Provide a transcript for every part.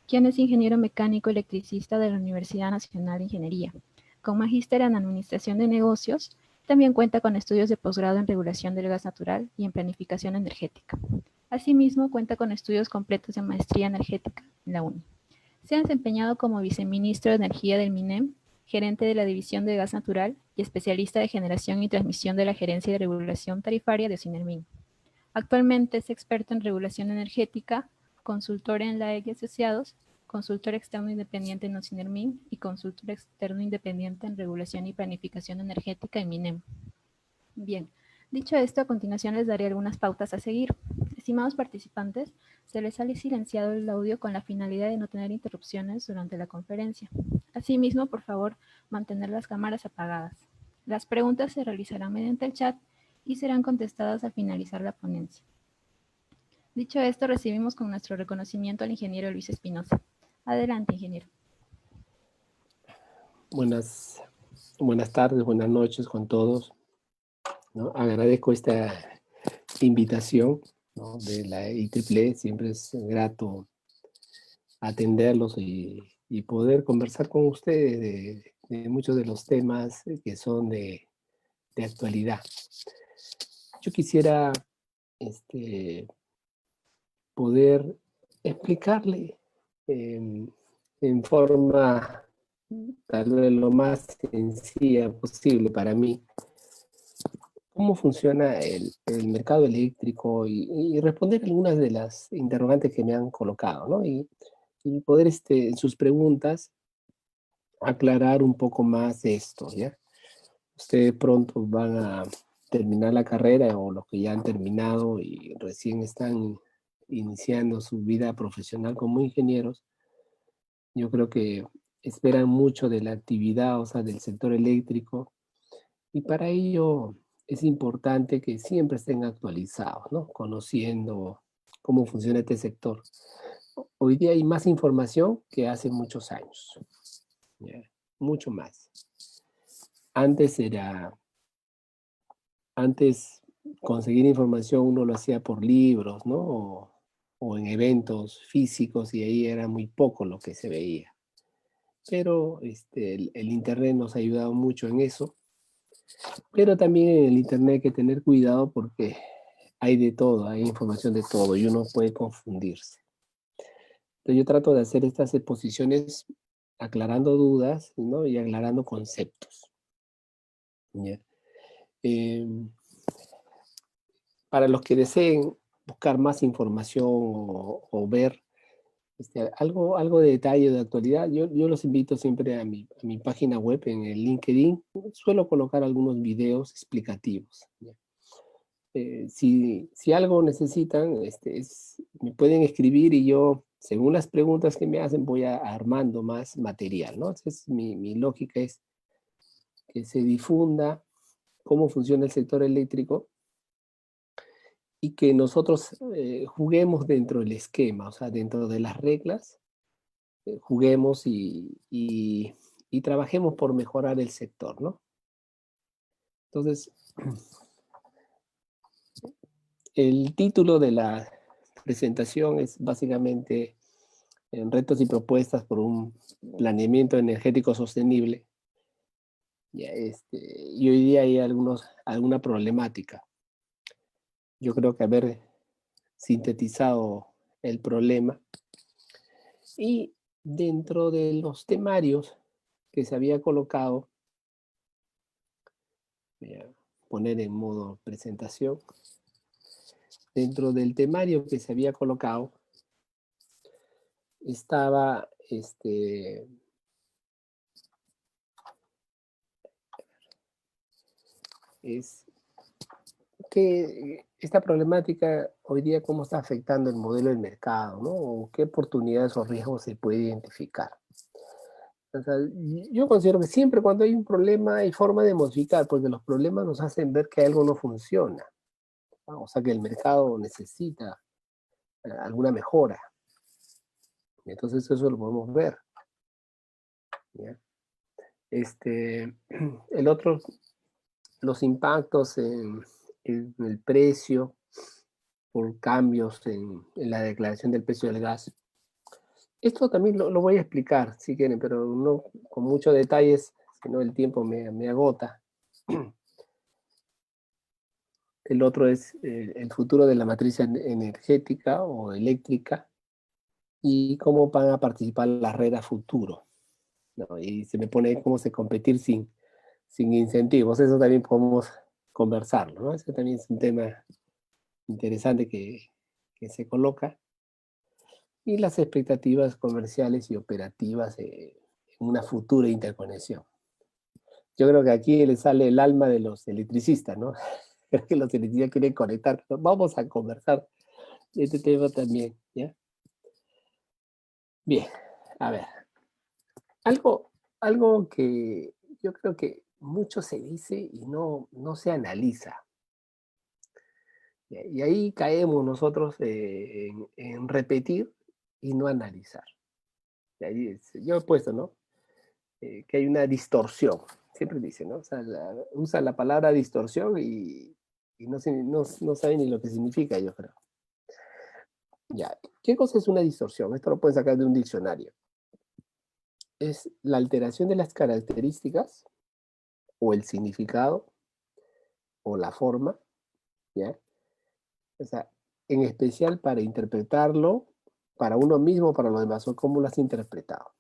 quien es ingeniero mecánico electricista de la Universidad Nacional de Ingeniería, con magíster en Administración de Negocios. También cuenta con estudios de posgrado en Regulación del Gas Natural y en Planificación Energética. Asimismo, cuenta con estudios completos de Maestría Energética en la UNI. Se ha desempeñado como viceministro de Energía del MINEM, gerente de la División de Gas Natural y especialista de generación y transmisión de la Gerencia de Regulación Tarifaria de Sinermin. Actualmente es experto en regulación energética, consultor en la EG Asociados, consultor externo independiente en Sinermin y consultor externo independiente en regulación y planificación energética en MINEM. Bien, dicho esto, a continuación les daré algunas pautas a seguir. Estimados participantes, se les ha silenciado el audio con la finalidad de no tener interrupciones durante la conferencia. Asimismo, por favor, mantener las cámaras apagadas. Las preguntas se realizarán mediante el chat y serán contestadas al finalizar la ponencia. Dicho esto, recibimos con nuestro reconocimiento al ingeniero Luis Espinosa. Adelante, ingeniero. Buenas tardes, buenas noches con todos, ¿no? Agradezco esta invitación, ¿no?, de la IEEE. Siempre es grato atenderlos y poder conversar con ustedes de muchos de los temas que son de actualidad. Yo quisiera poder explicarle en forma tal vez lo más sencilla posible para mí cómo funciona el mercado eléctrico y responder algunas de las interrogantes que me han colocado, ¿no? Y poder en sus preguntas aclarar un poco más esto, ¿ya? Ustedes pronto van a terminar la carrera, o los que ya han terminado y recién están iniciando su vida profesional como ingenieros. Yo creo que esperan mucho de la actividad, o sea, del sector eléctrico, y para ello es importante que siempre estén actualizados, ¿no? Conociendo cómo funciona este sector. Hoy día hay más información que hace muchos años, ¿ya? Mucho más. Antes conseguir información uno lo hacía por libros, ¿no? O en eventos físicos, y ahí era muy poco lo que se veía. Pero el Internet nos ha ayudado mucho en eso. Pero también en el Internet hay que tener cuidado porque hay de todo, hay información de todo y uno puede confundirse. Entonces yo trato de hacer estas exposiciones aclarando dudas, ¿no?, y aclarando conceptos, ¿ya? Em, para los que deseen buscar más información o ver algo de detalle de actualidad, yo los invito siempre a mi página web en el LinkedIn. Suelo colocar algunos videos explicativos, ¿ya? Si algo necesitan, me pueden escribir y yo, según las preguntas que me hacen, voy armando más material, ¿no? Entonces, mi lógica es que se difunda cómo funciona el sector eléctrico y que nosotros juguemos dentro del esquema, o sea, dentro de las reglas, juguemos y trabajemos por mejorar el sector, ¿no? Entonces, el título de la presentación es básicamente en retos y propuestas por un planeamiento energético sostenible. Ya, y hoy día hay alguna problemática. Yo creo que haber sintetizado el problema, y dentro de los temarios que se había colocado, voy a poner en modo presentación, dentro del temario que se había colocado estaba es que esta problemática hoy día cómo está afectando el modelo del mercado, ¿no? O qué oportunidades o riesgos se puede identificar. O sea, yo considero que siempre cuando hay un problema hay forma de modificar, porque los problemas nos hacen ver que algo no funciona, ¿no? O sea, que el mercado necesita alguna mejora. Entonces eso lo podemos ver, ¿ya? El otro, los impactos en el precio por cambios en la declaración del precio del gas. Esto también lo voy a explicar, si quieren, pero no con muchos detalles, si no el tiempo me agota. El otro es el futuro de la matriz energética o eléctrica y cómo van a participar las redes a futuro, ¿no? Y se me pone cómo se competir sin incentivos. Eso también podemos conversarlo, ¿no? Ese también es un tema interesante que se coloca. Y las expectativas comerciales y operativas en una futura interconexión. Yo creo que aquí le sale el alma de los electricistas, ¿no? Creo que los electricistas quieren conectar. Vamos a conversar de este tema también, ¿ya? Bien, a ver. Algo, algo que yo creo que mucho se dice y no se analiza. ¿Ya? Y ahí caemos nosotros en repetir y no analizar. Y ahí yo he puesto, ¿no? Que hay una distorsión, siempre dicen, ¿no? O sea, usa la palabra distorsión y no sabe ni lo que significa, yo creo. Ya, ¿qué cosa es una distorsión? Esto lo pueden sacar de un diccionario. Es la alteración de las características o el significado o la forma, ¿ya? O sea, en especial para interpretarlo para uno mismo, para los demás, o cómo lo has interpretado.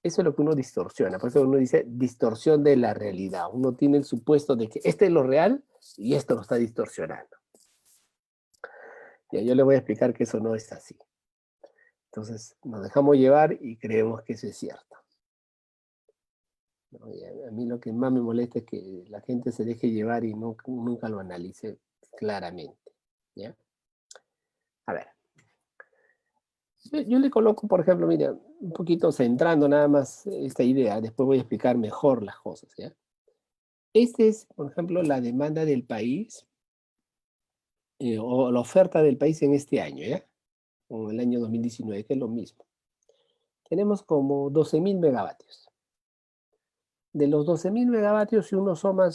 Eso es lo que uno distorsiona, por eso uno dice distorsión de la realidad. Uno tiene el supuesto de que este es lo real y esto lo está distorsionando. Ya, yo le voy a explicar que eso no es así. Entonces, nos dejamos llevar y creemos que eso es cierto. ¿No? A mí lo que más me molesta es que la gente se deje llevar y nunca lo analice claramente. ¿Ya? A ver, yo le coloco, por ejemplo, mira, un poquito centrando nada más esta idea, después voy a explicar mejor las cosas. ¿Ya? Este es, por ejemplo, la demanda del país o la oferta del país en este año, ¿ya? O el año 2019, que es lo mismo. Tenemos como 12.000 megavatios. De los 12.000 megavatios, si uno suma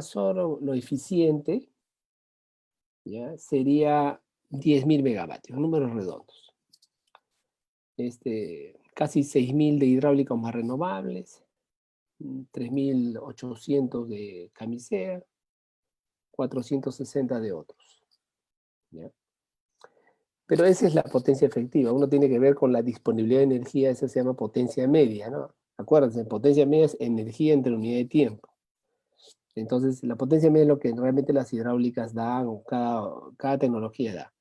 solo lo eficiente, ¿ya? Sería 10.000 megavatios, números redondos. Casi 6.000 de hidráulicos más renovables, 3.800 de camisea, 460 de otros. ¿Ya? Pero esa es la potencia efectiva. Uno tiene que ver con la disponibilidad de energía, esa se llama potencia media, ¿no? Acuérdense, potencia media es energía entre unidad de tiempo. Entonces, la potencia media es lo que realmente las hidráulicas dan o cada tecnología da.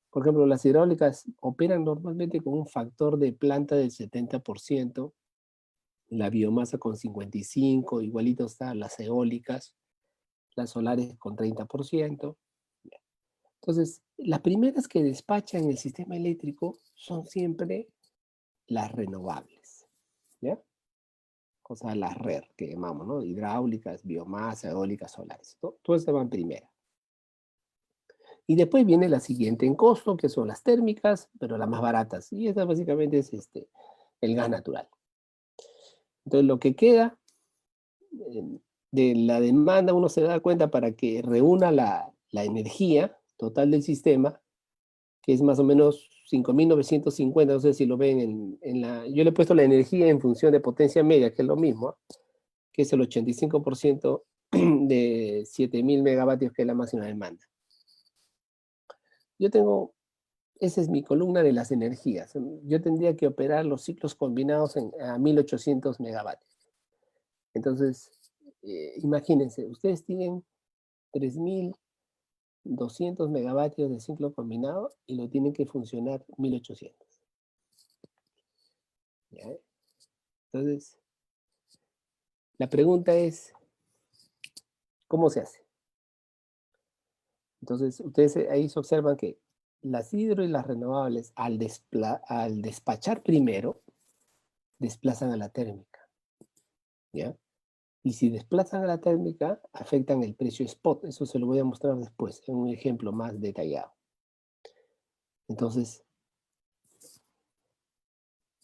Por ejemplo, las hidráulicas operan normalmente con un factor de planta del 70%, la biomasa con 55%, igualito están las eólicas, las solares con 30%. Entonces, las primeras que despachan el sistema eléctrico son siempre las renovables, ¿ya? O sea, las RER que llamamos, ¿no? Hidráulicas, biomasa, eólicas, solares. Todo eso va en primera. Y después viene la siguiente en costo, que son las térmicas, pero las más baratas. Y esta básicamente es el gas natural. Entonces, lo que queda de la demanda, uno se da cuenta para que reúna la energía total del sistema, que es más o menos 5.950, no sé si lo ven yo le he puesto la energía en función de potencia media, que es lo mismo, que es el 85% de 7.000 megavatios, que es la máxima demanda. Esa es mi columna de las energías. Yo tendría que operar los ciclos combinados a 1.800 megavatios. Entonces, imagínense, ustedes tienen 3.200 megavatios de ciclo combinado y lo tienen que funcionar 1.800. ¿Ya? Entonces, la pregunta es, ¿cómo se hace? Entonces, ustedes ahí se observan que las hidro y las renovables, al despachar primero, desplazan a la térmica, ¿ya? Y si desplazan a la térmica, afectan el precio spot. Eso se lo voy a mostrar después, en un ejemplo más detallado. Entonces,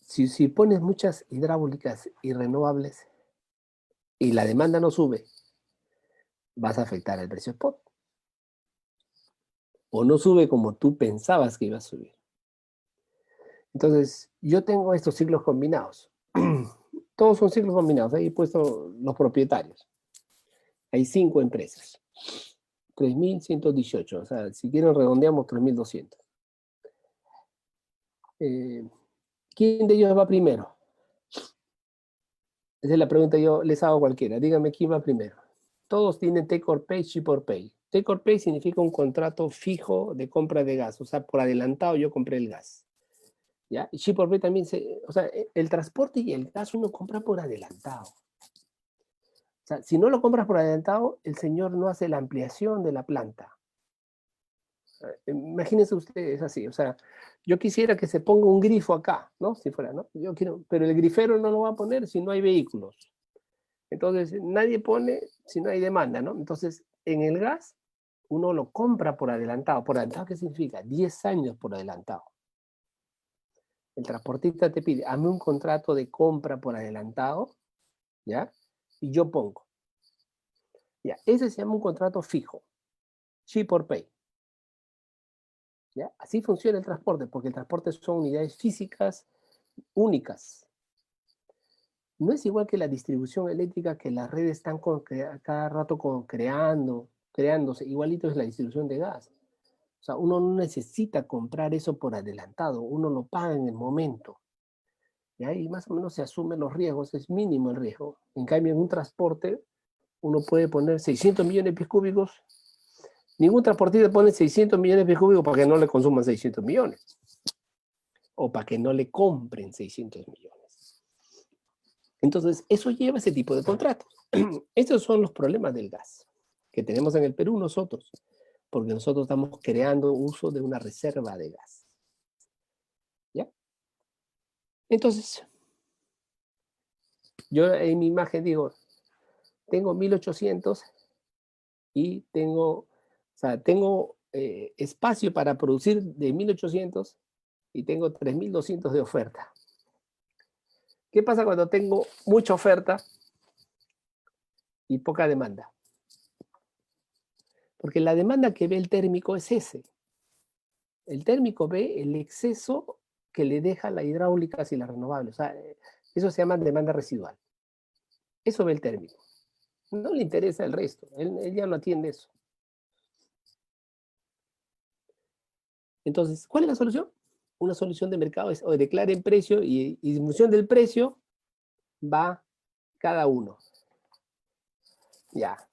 si pones muchas hidráulicas y renovables y la demanda no sube, vas a afectar el precio spot. O no sube como tú pensabas que iba a subir. Entonces, yo tengo estos ciclos combinados. Todos son ciclos combinados. Ahí he puesto los propietarios. Hay 5 empresas. 3.118. O sea, si quieren redondeamos 3.200. ¿Quién de ellos va primero? Esa es la pregunta que yo les hago a cualquiera. Díganme quién va primero. Todos tienen take or pay, ship or pay. Take or pay significa un contrato fijo de compra de gas. O sea, por adelantado yo compré el gas. ¿Ya? Y ship or pay también o sea, el transporte y el gas uno compra por adelantado. O sea, si no lo compras por adelantado, el señor no hace la ampliación de la planta. Imagínense ustedes así, o sea, yo quisiera que se ponga un grifo acá, ¿no? Si fuera, ¿no? Yo quiero, pero el grifero no lo va a poner si no hay vehículos. Entonces, nadie pone si no hay demanda, ¿no? Entonces, en el gas, uno lo compra por adelantado. ¿Por adelantado qué significa? 10 años por adelantado. El transportista te pide, hazme un contrato de compra por adelantado, ¿ya? Y yo pongo. Ya, ese se llama un contrato fijo, ship or pay. ¿Ya? Así funciona el transporte, porque el transporte son unidades físicas únicas. No es igual que la distribución eléctrica, que las redes están cada rato creándose. Igualito es la distribución de gas. O sea, uno no necesita comprar eso por adelantado, uno lo paga en el momento. ¿Ya? Y más o menos se asumen los riesgos, es mínimo el riesgo. En cambio, en un transporte, uno puede poner 600 millones de pies cúbicos. Ningún transportista pone 600 millones de pies cúbicos para que no le consuman 600 millones. O para que no le compren 600 millones. Entonces, eso lleva ese tipo de contratos. Estos son los problemas del gas que tenemos en el Perú nosotros, porque nosotros estamos creando uso de una reserva de gas. ¿Ya? Entonces, yo en mi imagen digo, tengo 1800 y tengo espacio para producir de 1800 y tengo 3200 de oferta. ¿Qué pasa cuando tengo mucha oferta y poca demanda? Porque la demanda que ve el térmico es ese. El térmico ve el exceso que le deja la hidráulica y la renovable. O sea, eso se llama demanda residual. Eso ve el térmico. No le interesa el resto. Él ya no atiende eso. Entonces, ¿cuál es la solución? Una solución de mercado es o declaren precio y en función del precio va cada uno. Ya.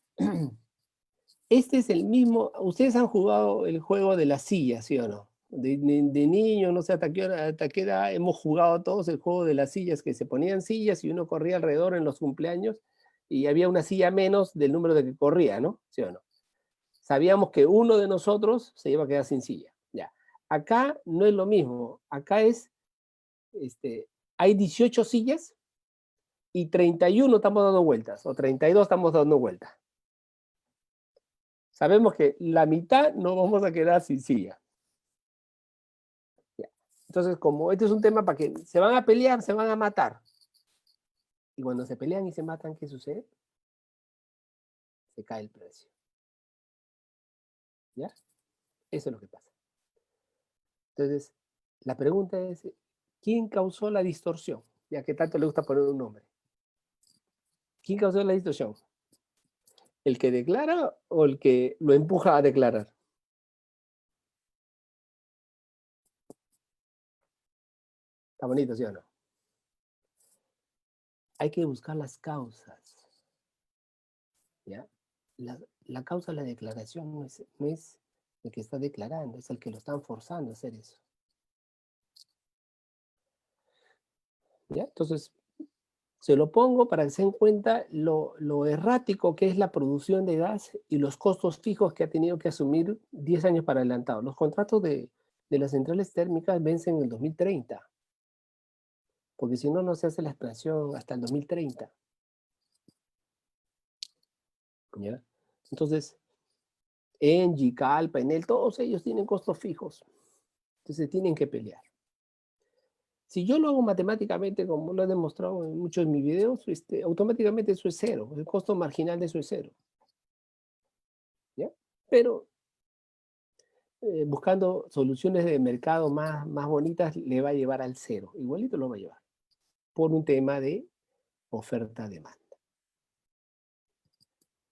Este es el mismo. Ustedes han jugado el juego de las sillas, ¿sí o no? De niño, no sé hasta qué edad hemos jugado todos el juego de las sillas, que se ponían sillas y uno corría alrededor en los cumpleaños y había una silla menos del número de que corría, ¿no? ¿Sí o no? Sabíamos que uno de nosotros se iba a quedar sin silla. Ya. Acá no es lo mismo. Acá hay 18 sillas y 31 estamos dando vueltas, o 32 estamos dando vueltas. Sabemos que la mitad no vamos a quedar sin silla. Ya. Entonces, como este es un tema para que se van a pelear, se van a matar. Y cuando se pelean y se matan, ¿qué sucede? Se cae el precio. ¿Ya? Eso es lo que pasa. Entonces, la pregunta es, ¿quién causó la distorsión? Ya que tanto le gusta poner un nombre. ¿Quién causó la distorsión? ¿El que declara o el que lo empuja a declarar? Está bonito, ¿sí o no? Hay que buscar las causas. ¿Ya? La causa de la declaración no es el que está declarando, es el que lo están forzando a hacer eso. ¿Ya? Entonces, se lo pongo para que se den cuenta lo errático que es la producción de gas y los costos fijos que ha tenido que asumir 10 años para adelantado. Los contratos de las centrales térmicas vencen en el 2030, porque si no, no se hace la extracción hasta el 2030. ¿Ya? Entonces, Engie, Calpa, Enel, todos ellos tienen costos fijos. Entonces tienen que pelear. Si yo lo hago matemáticamente, como lo he demostrado en muchos de mis videos, automáticamente eso es cero. El costo marginal de eso es cero. ¿Ya? Pero buscando soluciones de mercado más bonitas, le va a llevar al cero. Igualito lo va a llevar. Por un tema de oferta-demanda.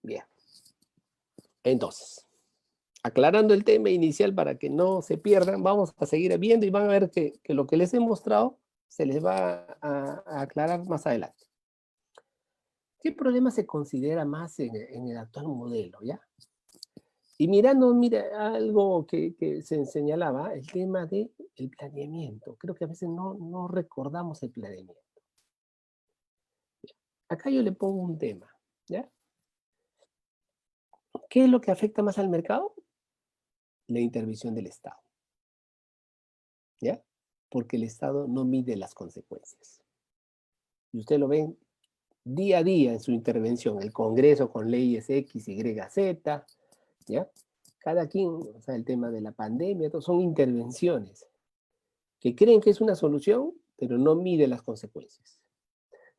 Bien. Entonces, aclarando el tema inicial para que no se pierdan, vamos a seguir viendo y van a ver que lo que les he mostrado se les va a aclarar más adelante. ¿Qué problema se considera más en el actual modelo, ya? Y mirando, mira, algo que se señalaba, el tema del planeamiento. Creo que a veces no recordamos el planeamiento. Acá yo le pongo un tema, ¿ya? ¿Qué es lo que afecta más al mercado? La intervención del Estado, ¿ya? Porque el Estado no mide las consecuencias. Y usted lo ven día a día en su intervención, el Congreso con leyes X, Y, Z, ¿ya? Cada quien, o sea, el tema de la pandemia, todo son intervenciones que creen que es una solución, pero no mide las consecuencias.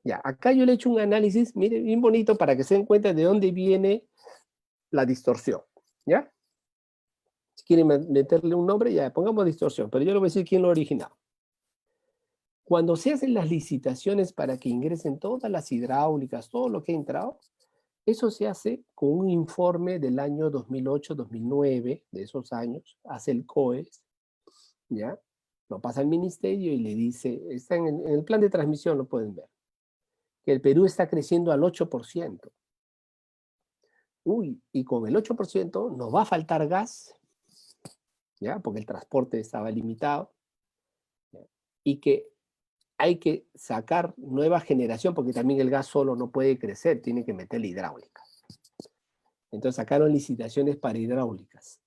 Ya, acá yo le he hecho un análisis, mire, bien bonito para que se den cuenta de dónde viene la distorsión, ¿ya? Si quieren meterle un nombre, ya, pongamos distorsión, pero yo le voy a decir quién lo ha originado. Cuando se hacen las licitaciones para que ingresen todas las hidráulicas, todo lo que ha entrado, eso se hace con un informe del año 2008-2009, de esos años, hace el COES, ¿ya? Lo pasa al ministerio y le dice, está en el plan de transmisión, lo pueden ver, que el Perú está creciendo al 8%. Uy, y con el 8% nos va a faltar gas, ¿ya? Porque el transporte estaba limitado, ¿ya? Y que hay que sacar nueva generación, porque también el gas solo no puede crecer, tiene que meterle hidráulica. Entonces sacaron licitaciones para hidráulicas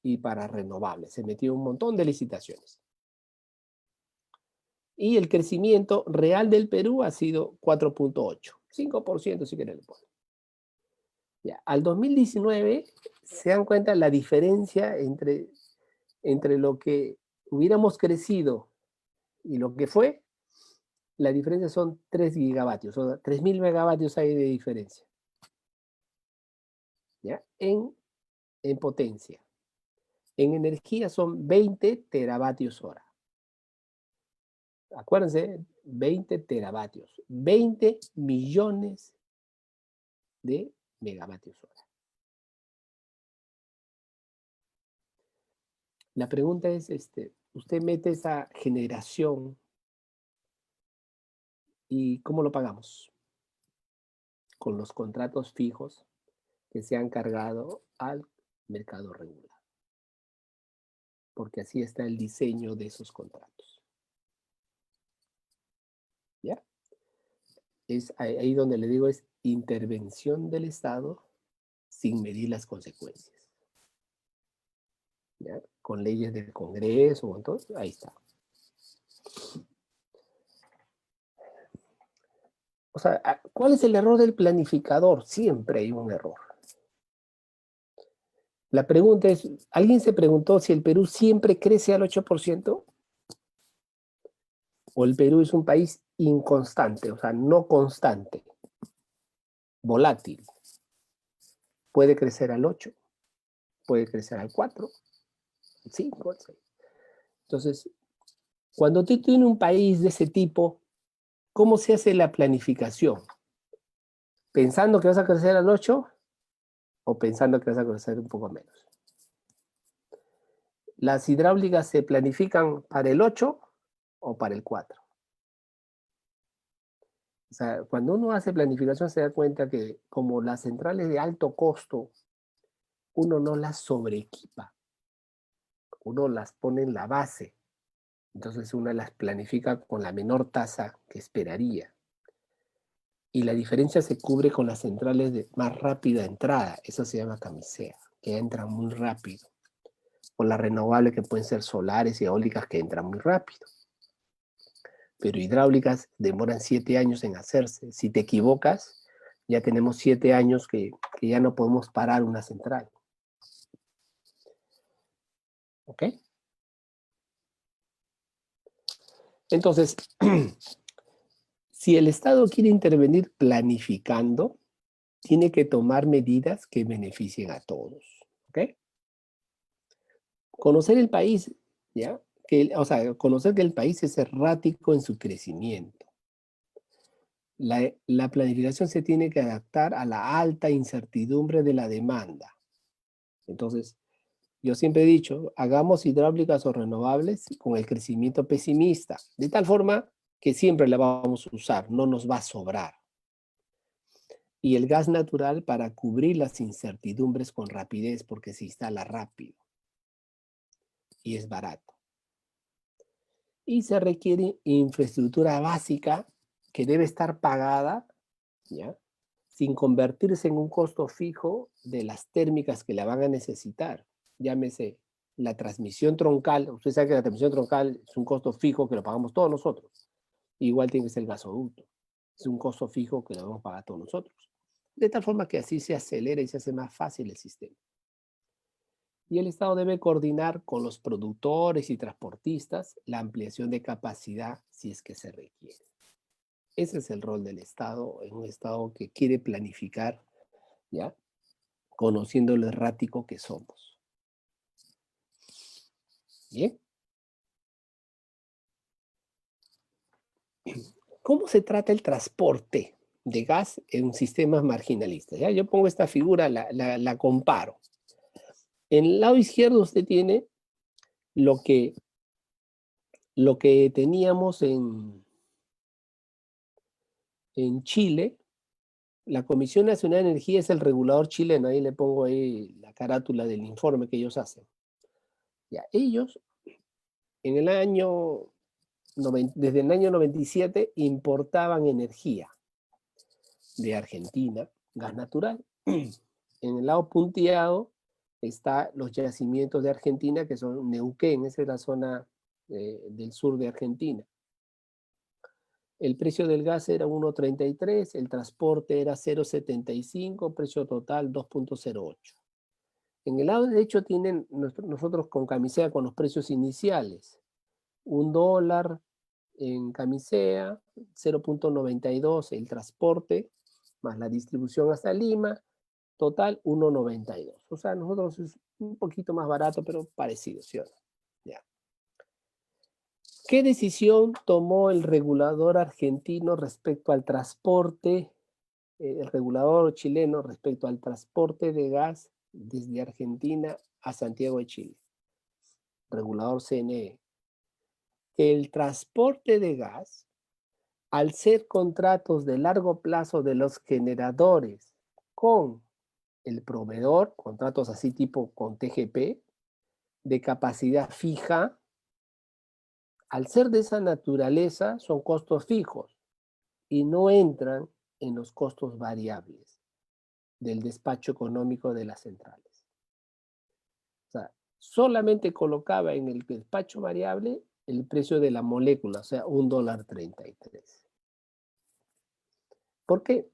y para renovables. Se metió un montón de licitaciones. Y el crecimiento real del Perú ha sido 4.8, 5% si quieren le ponen. Ya, al 2019 se dan cuenta la diferencia entre lo que hubiéramos crecido y lo que fue. La diferencia son 3 gigavatios, o sea, 3.000 megavatios hay de diferencia, ¿ya? En potencia. En energía son 20 teravatios hora. Acuérdense, 20 teravatios, 20 millones de megavatios hora. La pregunta es, usted mete esa generación y ¿cómo lo pagamos? Con los contratos fijos que se han cargado al mercado regular. Porque así está el diseño de esos contratos. ¿Ya? Es ahí donde le digo, es intervención del Estado sin medir las consecuencias. ¿Ya? Con leyes del Congreso, entonces, ahí está. O sea, ¿cuál es el error del planificador? Siempre hay un error. La pregunta es, ¿alguien se preguntó si el Perú siempre crece al 8%? ¿O el Perú es un país inconstante, o sea, no constante, volátil? Puede crecer al 8, puede crecer al 4, al 5, al 6. Entonces, cuando tú tienes un país de ese tipo, ¿cómo se hace la planificación? ¿Pensando que vas a crecer al 8 o pensando que vas a crecer un poco menos? ¿Las hidráulicas se planifican para el 8 o para el 4? O sea, cuando uno hace planificación se da cuenta que como las centrales de alto costo, uno no las sobreequipa, uno las pone en la base. Entonces uno las planifica con la menor tasa que esperaría. Y la diferencia se cubre con las centrales de más rápida entrada. Eso se llama camisea, que entran muy rápido. O las renovables que pueden ser solares y eólicas que entran muy rápido. Pero hidráulicas demoran 7 años en hacerse. Si te equivocas, ya tenemos 7 años que ya no podemos parar una central. ¿Ok? Entonces, si el Estado quiere intervenir planificando, tiene que tomar medidas que beneficien a todos. ¿Ok? Conocer el país, ¿ya? O sea, conocer que el país es errático en su crecimiento. La planificación se tiene que adaptar a la alta incertidumbre de la demanda. Entonces, yo siempre he dicho, hagamos hidráulicas o renovables con el crecimiento pesimista, de tal forma que siempre la vamos a usar, no nos va a sobrar. Y el gas natural para cubrir las incertidumbres con rapidez, porque se instala rápido y es barato. Y se requiere infraestructura básica que debe estar pagada, ¿ya? Sin convertirse en un costo fijo de las térmicas que la van a necesitar. Llámese la transmisión troncal. Usted sabe que la transmisión troncal es un costo fijo que lo pagamos todos nosotros. Igual tiene que ser el gasoducto. Es un costo fijo que lo vamos a pagar todos nosotros. De tal forma que así se acelera y se hace más fácil el sistema. Y el Estado debe coordinar con los productores y transportistas la ampliación de capacidad si es que se requiere. Ese es el rol del Estado, en un Estado que quiere planificar, ¿ya? Conociendo lo errático que somos. Bien. ¿Cómo se trata el transporte de gas en sistemas marginalistas? ¿Ya? Yo pongo esta figura, la comparo. En el lado izquierdo usted tiene lo que, lo que teníamos en Chile. La Comisión Nacional de Energía es el regulador chileno. Ahí le pongo ahí la carátula del informe que ellos hacen. Ya, ellos en el año desde el año 97 importaban energía de Argentina, gas natural. En el lado punteado están los yacimientos de Argentina, que son Neuquén, esa es la zona del sur de Argentina. El precio del gas era 1,33, el transporte era 0,75, precio total 2,08. En el lado derecho tienen nosotros con camisea con los precios iniciales. $1 en camisea, 0,92 el transporte, más la distribución hasta Lima, total 1,92. O sea, nosotros es un poquito más barato, pero parecido, ¿sí o no? Ya. ¿Qué decisión tomó el regulador argentino respecto al transporte, el regulador chileno respecto al transporte de gas desde Argentina a Santiago de Chile? Regulador CNE. Que el transporte de gas, al ser contratos de largo plazo de los generadores con el proveedor, contratos así tipo con TGP, de capacidad fija, al ser de esa naturaleza son costos fijos y no entran en los costos variables del despacho económico de las centrales. O sea, solamente colocaba en el despacho variable el precio de la molécula, o sea, $1,33. ¿Por qué?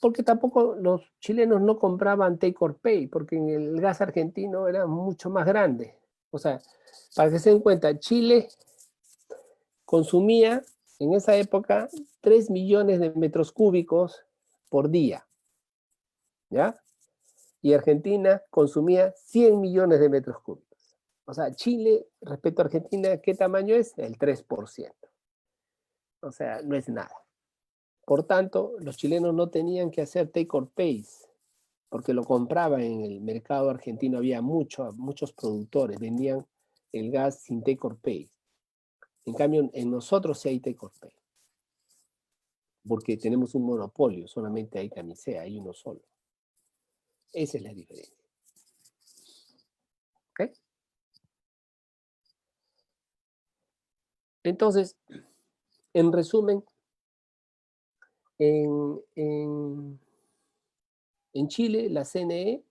Porque tampoco los chilenos no compraban take or pay, porque en el gas argentino era mucho más grande. O sea, para que se den cuenta, Chile consumía en esa época 3 millones de metros cúbicos por día, ¿ya? Y Argentina consumía 100 millones de metros cúbicos. O sea, Chile respecto a Argentina, ¿qué tamaño es? El 3%. O sea, no es nada. Por tanto, los chilenos no tenían que hacer take or pay, porque lo compraban en el mercado argentino, había muchos productores, vendían el gas sin take or pay. En cambio, en nosotros sí hay take or pay, porque tenemos un monopolio, solamente hay camisea, hay uno solo. Esa es la diferencia. ¿Ok? Entonces, en resumen, en Chile la CNE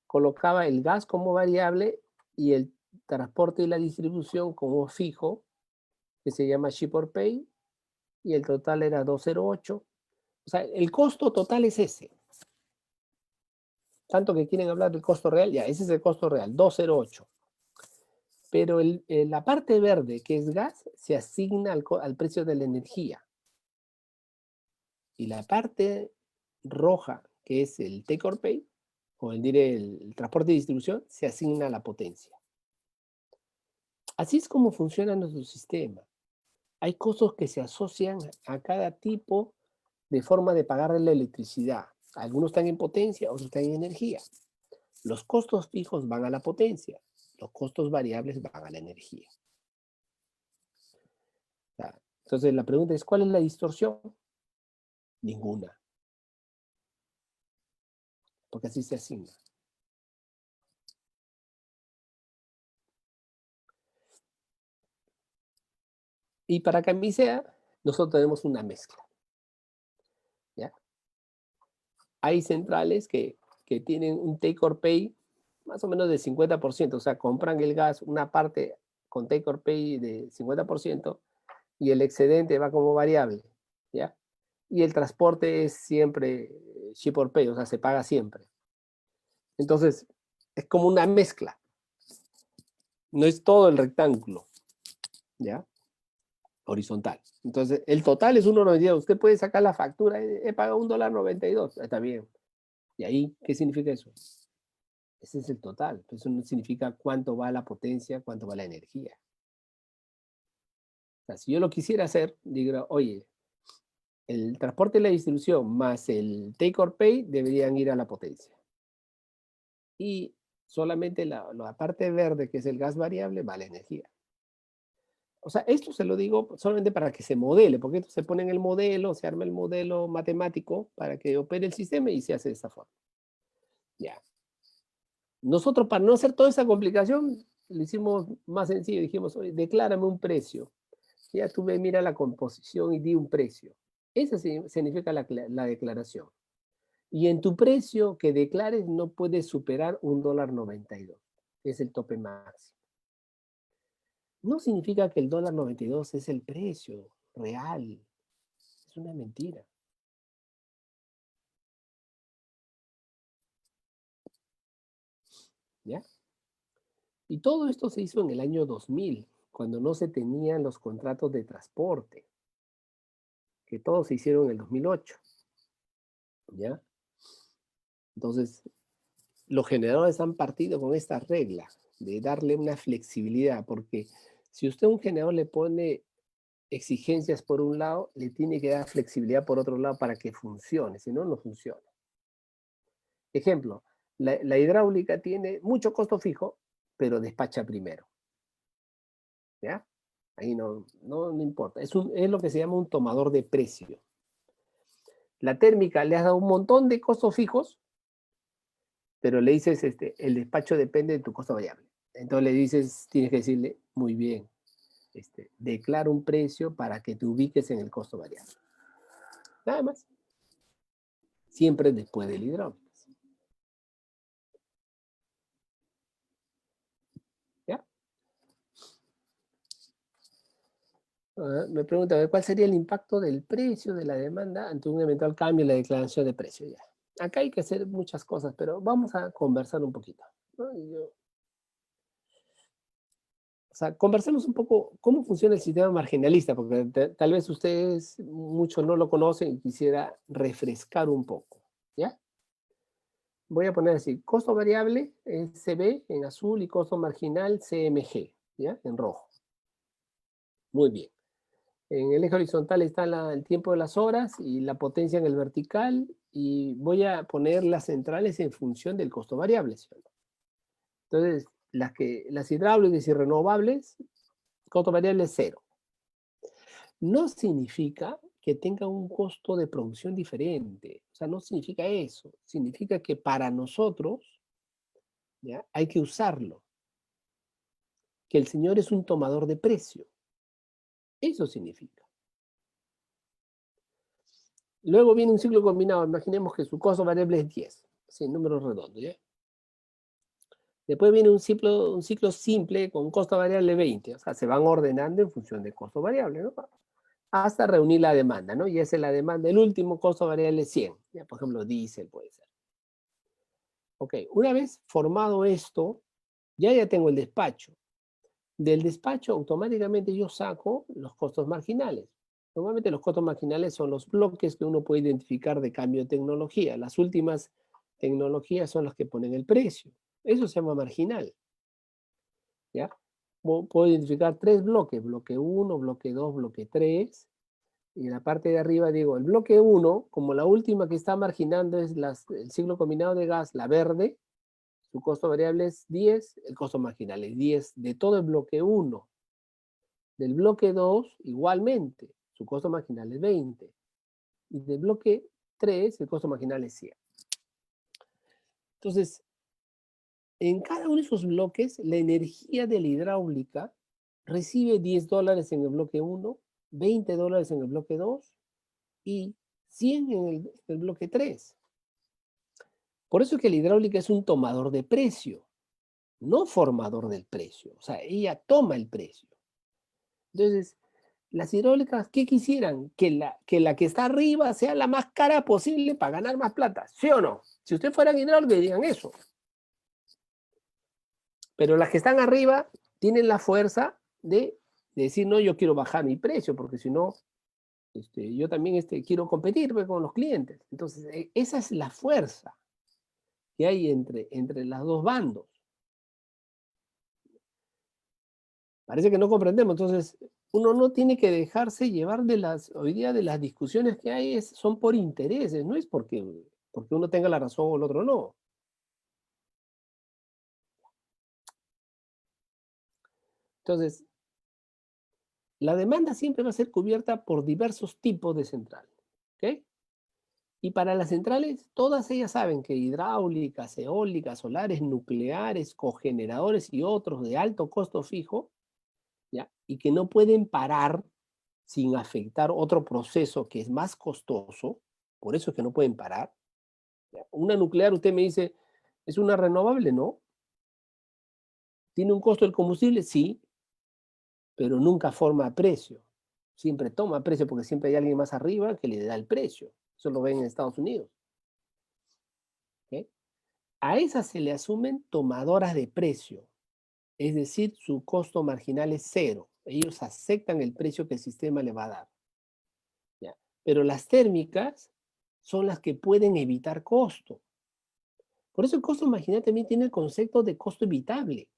colocaba el gas como variable y el transporte y la distribución como fijo, que se llama ship or pay, y el total era 208. O sea, el costo total es ese. Tanto que quieren hablar del costo real, ya, ese es el costo real, 208. Pero la parte verde, que es gas, se asigna al precio de la energía. Y la parte roja, que es el take or pay, o el transporte y distribución, se asigna a la potencia. Así es como funciona nuestro sistema. Hay costos que se asocian a cada tipo de forma de pagar la electricidad. Algunos están en potencia, otros están en energía. Los costos fijos van a la potencia, los costos variables van a la energía. Entonces la pregunta es, ¿cuál es la distorsión? Ninguna, porque así se asigna. Y para que a mí sea, nosotros tenemos una mezcla. ¿Ya? Hay centrales que tienen un take or pay más o menos del 50%, o sea, compran el gas, una parte con take or pay de 50% y el excedente va como variable, ¿ya? Y el transporte es siempre ship or pay, o sea, se paga siempre. Entonces, es como una mezcla, no es todo el rectángulo, ¿ya? Horizontal. Entonces, el total es 1,92. Usted puede sacar la factura, he pagado $1.92, está bien. ¿Y ahí qué significa eso? Ese es el total. Eso no significa cuánto va la potencia, cuánto va la energía. O sea, si yo lo quisiera hacer, digo, oye, el transporte y la distribución más el take or pay deberían ir a la potencia. Y solamente la parte verde, que es el gas variable, va a la energía. O sea, esto se lo digo solamente para que se modele, porque esto se pone en el modelo, se arma el modelo matemático para que opere el sistema y se hace de esta forma. Ya. Nosotros, para no hacer toda esa complicación, lo hicimos más sencillo. Dijimos, oye, declárame un precio. Ya tú ve, mira la composición y di un precio. Esa significa la declaración. Y en tu precio que declares no puedes superar $1.92. Es el tope máximo. No significa que el $1.92 es el precio real. Es una mentira. ¿Ya? Y todo esto se hizo en el año 2000, cuando no se tenían los contratos de transporte, que todos se hicieron en el 2008. ¿Ya? Entonces, los generadores han partido con esta regla de darle una flexibilidad, porque si usted a un generador le pone exigencias por un lado, le tiene que dar flexibilidad por otro lado para que funcione, si no, no funciona. Ejemplo, la hidráulica tiene mucho costo fijo, pero despacha primero. ¿Ya? Ahí no importa. Es lo que se llama un tomador de precio. La térmica le has dado un montón de costos fijos, pero le dices, el despacho depende de tu costo variable. Entonces le dices, tienes que decirle, muy bien, declara un precio para que te ubiques en el costo variable. Nada más. Siempre después del hidráulico. ¿Ya? Me pregunta, ¿cuál sería el impacto del precio de la demanda ante un eventual cambio en la declaración de precio? Ya. Acá hay que hacer muchas cosas, pero vamos a conversar un poquito, ¿no? O sea, conversemos un poco cómo funciona el sistema marginalista, porque tal vez ustedes muchos no lo conocen y quisiera refrescar un poco, ¿ya? Voy a poner así, costo variable es CB en azul y costo marginal CMG, ¿ya? En rojo. Muy bien. En el eje horizontal está el tiempo de las horas y la potencia en el vertical, y voy a poner las centrales en función del costo variable, ¿sí? Entonces, las hidráulicas y renovables, costo variable es 0. No significa que tenga un costo de producción diferente. O sea, no significa eso. Significa que para nosotros, ¿ya?, hay que usarlo. Que el señor es un tomador de precio. Eso significa. Luego viene un ciclo combinado. Imaginemos que su costo variable es 10. Sí, números redondos, ¿ya? Después viene un ciclo simple con costo variable 20. O sea, se van ordenando en función del costo variable, ¿no? Hasta reunir la demanda, ¿no? Y esa es la demanda. El último costo variable es 100. Ya, por ejemplo, diésel puede ser. Ok, una vez formado esto, ya tengo el despacho. Del despacho automáticamente yo saco los costos marginales. Normalmente los costos marginales son los bloques que uno puede identificar de cambio de tecnología. Las últimas tecnologías son las que ponen el precio. Eso se llama marginal. ¿Ya? puedo identificar 3 bloques, bloque 1, bloque 2, bloque 3, y en la parte de arriba digo, el bloque 1, como la última que está marginando es el ciclo combinado de gas, la verde, su costo variable es 10, el costo marginal es 10 de todo el bloque 1. Del bloque 2, igualmente, su costo marginal es 20. Y del bloque 3, el costo marginal es 100. Entonces, en cada uno de esos bloques, la energía de la hidráulica recibe $10 en el bloque 1, $20 en el bloque 2 y 100 en el bloque 3. Por eso es que la hidráulica es un tomador de precio, no formador del precio. O sea, ella toma el precio. Entonces, las hidráulicas, ¿qué quisieran? Que la que está arriba sea la más cara posible para ganar más plata, ¿sí o no? Si ustedes fueran hidráulicos, digan eso. Pero las que están arriba tienen la fuerza de decir, no, yo quiero bajar mi precio, porque si no, yo también quiero competir pues, con los clientes. Entonces, esa es la fuerza que hay entre los dos bandos. Parece que no comprendemos. Entonces, uno no tiene que dejarse llevar hoy día de las discusiones que hay, son por intereses, no es porque uno tenga la razón o el otro no. Entonces, la demanda siempre va a ser cubierta por diversos tipos de centrales, ¿ok? Y para las centrales, todas ellas saben que hidráulicas, eólicas, solares, nucleares, cogeneradores y otros de alto costo fijo, ¿ya? Y que no pueden parar sin afectar otro proceso que es más costoso, por eso es que no pueden parar. ¿Ya? Una nuclear, usted me dice, ¿es una renovable? No. ¿Tiene un costo el combustible? Sí, pero nunca forma precio. Siempre toma precio porque siempre hay alguien más arriba que le da el precio. Eso lo ven en Estados Unidos. ¿Okay? A esas se le asumen tomadoras de precio, es decir, su costo marginal es cero. Ellos aceptan el precio que el sistema le va a dar. ¿Ya? Pero las térmicas son las que pueden evitar costo. Por eso el costo marginal también tiene el concepto de costo evitable.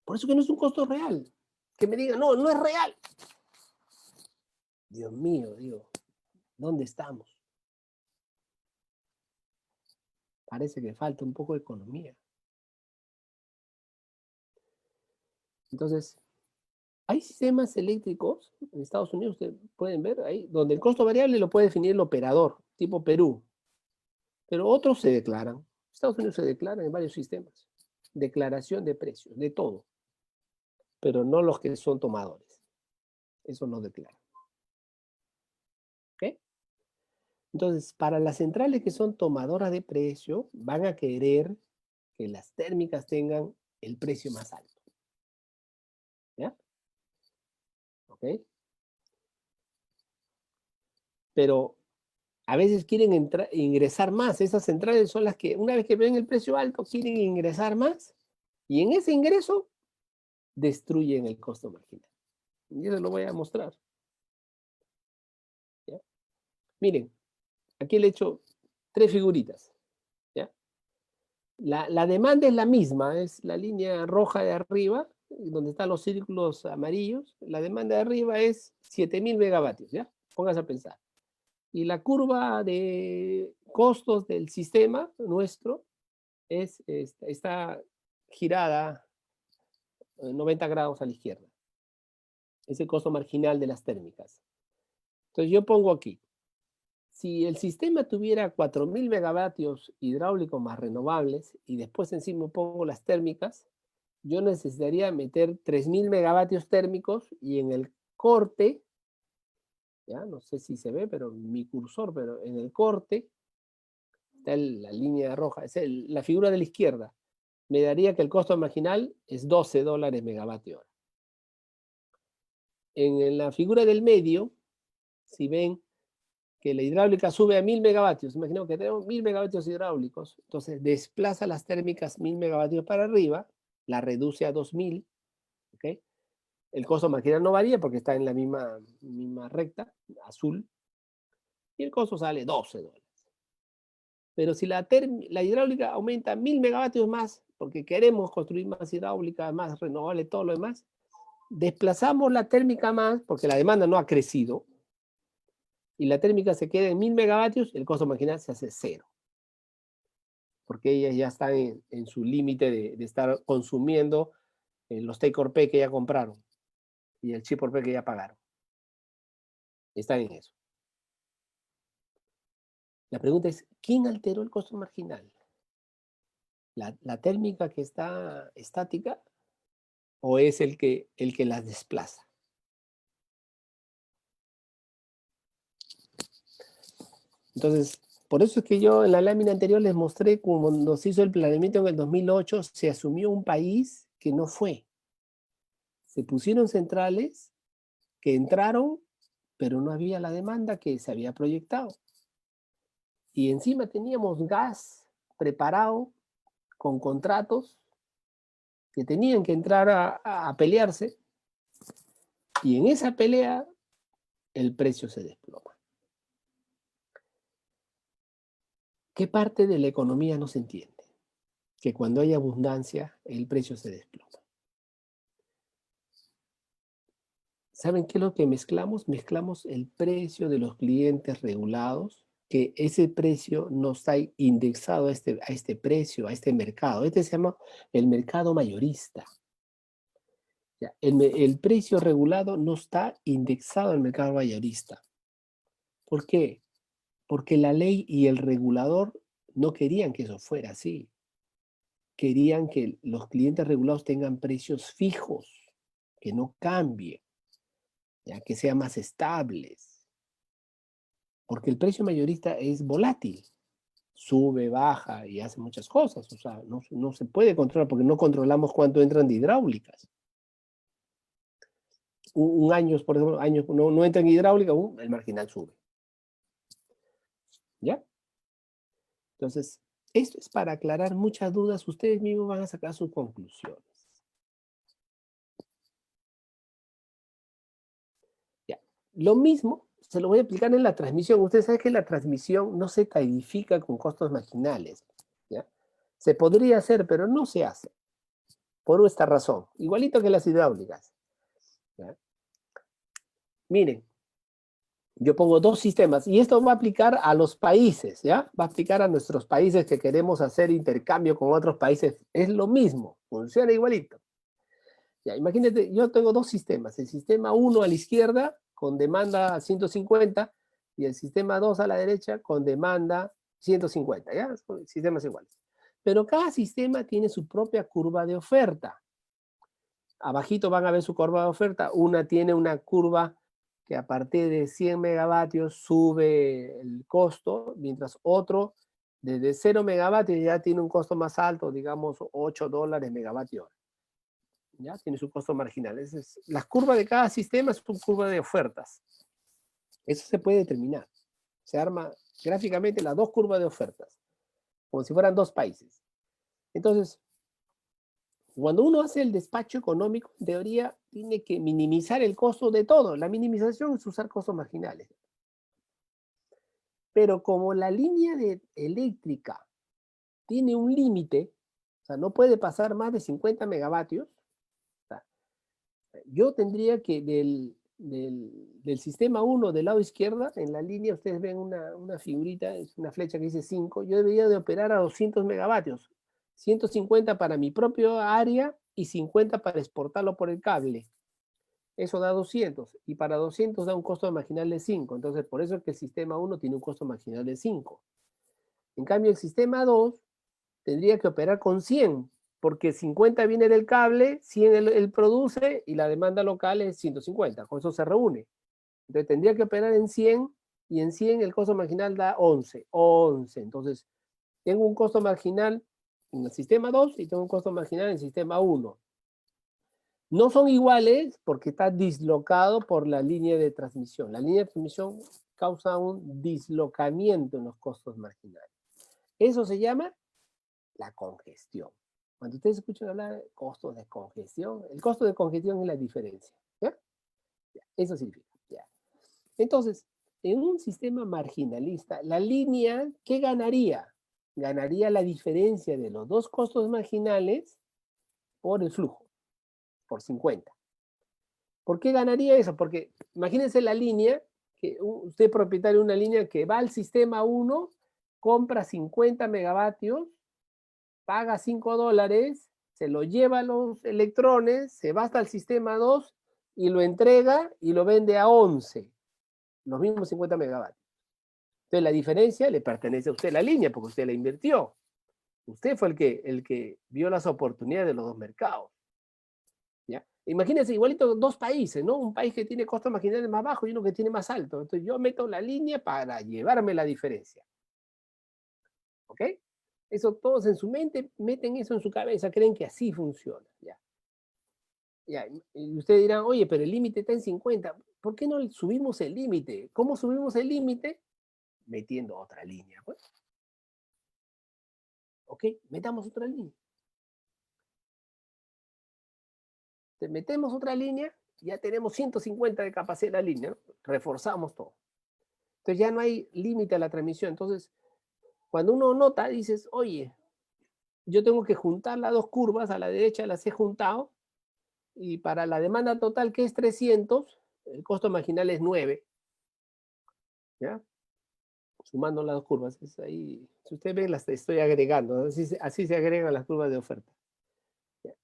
Por eso que no es un costo real. Que me digan, no, no es real. Dios mío, digo, ¿dónde estamos? Parece que falta un poco de economía. Entonces, hay sistemas eléctricos en Estados Unidos, ustedes pueden ver ahí, donde el costo variable lo puede definir el operador, tipo Perú. Pero otros se declaran. Estados Unidos se declaran en varios sistemas. Declaración de precios, de todo. Pero no los que son tomadores. Eso no declaran. ¿Ok? Entonces, para las centrales que son tomadoras de precio, van a querer que las térmicas tengan el precio más alto. ¿Ya? ¿Ok? Pero a veces quieren ingresar más. Esas centrales son las que, una vez que ven el precio alto, quieren ingresar más. Y en ese ingreso, destruyen el costo marginal. Y eso lo voy a mostrar. ¿Ya? Miren, aquí le he hecho 3 figuritas. ¿Ya? La demanda es la misma, es la línea roja de arriba, donde están los círculos amarillos. La demanda de arriba es 7.000 megavatios, ¿ya? Póngase a pensar. Y la curva de costos del sistema nuestro está girada 90 grados a la izquierda. Es el costo marginal de las térmicas. Entonces yo pongo aquí, si el sistema tuviera 4.000 megavatios hidráulicos más renovables y después encima pongo las térmicas, yo necesitaría meter 3.000 megavatios térmicos y en el corte, ya no sé si se ve, pero mi cursor, pero en el corte está la línea roja, es la figura de la izquierda, me daría que el costo marginal es $12 megavatio hora. En la figura del medio, si ven que la hidráulica sube a 1.000 megavatios, imaginemos que tenemos 1.000 megavatios hidráulicos, entonces desplaza las térmicas 1.000 megavatios para arriba, la reduce a 2.000, ¿ok? El costo marginal no varía porque está en la misma recta, azul, y el costo sale $12. Pero si la hidráulica aumenta 1.000 megavatios más, porque queremos construir más hidráulica, más renovable, todo lo demás, desplazamos la térmica más, porque la demanda no ha crecido, y la térmica se queda en 1000 megavatios, el costo marginal se hace cero, porque ellas ya están en su límite de estar consumiendo los take or pay que ya compraron y el chip or pay que ya pagaron. Están en eso. La pregunta es, ¿quién alteró el costo marginal? ¿La térmica que está estática o es el que las desplaza? Entonces, por eso es que yo en la lámina anterior les mostré cómo nos hizo el planeamiento en el 2008, se asumió un país que no fue. Se pusieron centrales que entraron, pero no había la demanda que se había proyectado. Y encima teníamos gas preparado con contratos que tenían que entrar a pelearse, y en esa pelea el precio se desploma. ¿Qué parte de la economía no se entiende? Que cuando hay abundancia, el precio se desploma. ¿Saben qué es lo que mezclamos? Mezclamos el precio de los clientes regulados, que ese precio no está indexado a este precio, a este mercado. Este se llama el mercado mayorista. Ya, el precio regulado no está indexado al mercado mayorista. ¿Por qué? Porque la ley y el regulador no querían que eso fuera así. Querían que los clientes regulados tengan precios fijos, que no cambien, ya que sean más estables. Porque el precio mayorista es volátil, sube, baja y hace muchas cosas. O sea, no se puede controlar porque no controlamos cuánto entran de hidráulicas. Un año, por ejemplo, años no entra en hidráulica, el marginal sube. ¿Ya? Entonces, esto es para aclarar muchas dudas. Ustedes mismos van a sacar sus conclusiones. Ya. Lo mismo se lo voy a aplicar en la transmisión. Ustedes saben que la transmisión no se tarifica con costos marginales. ¿Ya? Se podría hacer, pero no se hace. Por esta razón. Igualito que las hidráulicas. ¿Ya? Miren, yo pongo dos sistemas y esto va a aplicar a los países, ¿ya? Va a aplicar a nuestros países que queremos hacer intercambio con otros países. Es lo mismo, funciona igualito. Ya, imagínate, yo tengo dos sistemas. El sistema 1 a la izquierda con demanda 150 y el sistema 2 a la derecha con demanda 150, ¿ya? Son sistemas iguales. Pero cada sistema tiene su propia curva de oferta. Abajito van a ver su curva de oferta. Una tiene una curva que a partir de 100 megavatios sube el costo, mientras otro desde 0 megavatios ya tiene un costo más alto, digamos $8 megavatio hora. ¿Ya? Tiene su costo marginal. La curva de cada sistema es una curva de ofertas. Eso se puede determinar. Se arma gráficamente las dos curvas de ofertas, como si fueran dos países. Entonces, cuando uno hace el despacho económico, en teoría, tiene que minimizar el costo de todo. La minimización es usar costos marginales. Pero como la línea eléctrica tiene un límite, o sea, no puede pasar más de 50 megavatios, o sea, yo tendría que del sistema 1 del lado izquierda, en la línea ustedes ven una figurita, es una flecha que dice 5, yo debería de operar a 200 megavatios. 150 para mi propio área y 50 para exportarlo por el cable. Eso da 200 y para 200 da un costo marginal de 5. Entonces, por eso es que el sistema 1 tiene un costo marginal de 5. En cambio, el sistema 2 tendría que operar con 100, porque 50 viene del cable, 100 él produce y la demanda local es 150. Con eso se reúne. Entonces, tendría que operar en 100 y en 100 el costo marginal da 11. 11. Entonces, tengo un costo marginal en el sistema 2 y tengo un costo marginal en el sistema 1. No son iguales porque está dislocado por la línea de transmisión. La línea de transmisión causa un dislocamiento en los costos marginales. Eso se llama la congestión. Cuando ustedes escuchan hablar de costos de congestión, el costo de congestión es la diferencia. ¿Ya? Eso significa. ¿Ya? Entonces, en un sistema marginalista, la línea, ¿qué ganaría? ganaría la diferencia de los dos costos marginales por el flujo, por 50. ¿Por qué ganaría eso? Porque imagínense la línea, que usted es propietario de una línea que va al sistema 1, compra 50 megavatios, paga $5, se lo lleva a los electrones, se va hasta el sistema 2 y lo entrega y lo vende a 11, los mismos 50 megavatios. Entonces la diferencia le pertenece a usted la línea porque usted la invirtió. Usted fue el que vio las oportunidades de los dos mercados. ¿Ya? Imagínense, igualito dos países, ¿no? Un país que tiene costos marginales más bajos y uno que tiene más alto. Entonces yo meto la línea para llevarme la diferencia. ¿Ok? Eso todos en su mente meten eso en su cabeza, creen que así funciona. ¿Ya? ¿Ya? Y ustedes dirán, oye, pero el límite está en 50. ¿Por qué no subimos el límite? ¿Cómo subimos el límite? Metiendo otra línea. Pues. ¿Ok? Metamos otra línea. Entonces, metemos otra línea, ya tenemos 150 de capacidad de la línea, ¿no? Reforzamos todo. Entonces ya no hay límite a la transmisión. Entonces, cuando uno nota, dices, oye, yo tengo que juntar las dos curvas, a la derecha las he juntado, y para la demanda total, que es 300, el costo marginal es 9, ¿ya? Sumando las dos curvas. Es ahí, si ustedes ven, las estoy agregando, así se agregan las curvas de oferta. ¿Ya?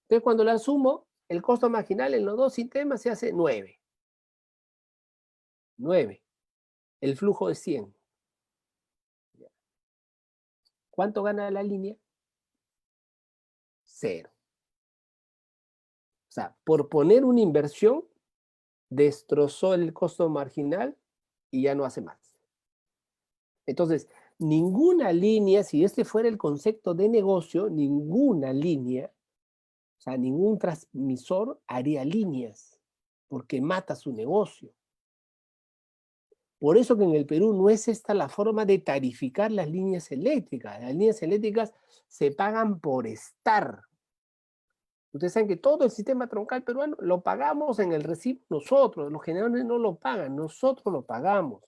Entonces, cuando las sumo, el costo marginal en los dos sistemas se hace 9. 9. El flujo es 100. ¿Ya? ¿Cuánto gana la línea? 0. O sea, por poner una inversión, destrozó el costo marginal y ya no hace más. Entonces, ninguna línea, si este fuera el concepto de negocio, ninguna línea, o sea, ningún transmisor haría líneas, porque mata su negocio. Por eso que en el Perú no es esta la forma de tarificar las líneas eléctricas. Las líneas eléctricas se pagan por estar. Ustedes saben que todo el sistema troncal peruano lo pagamos en el recibo nosotros, los generadores no lo pagan, nosotros lo pagamos,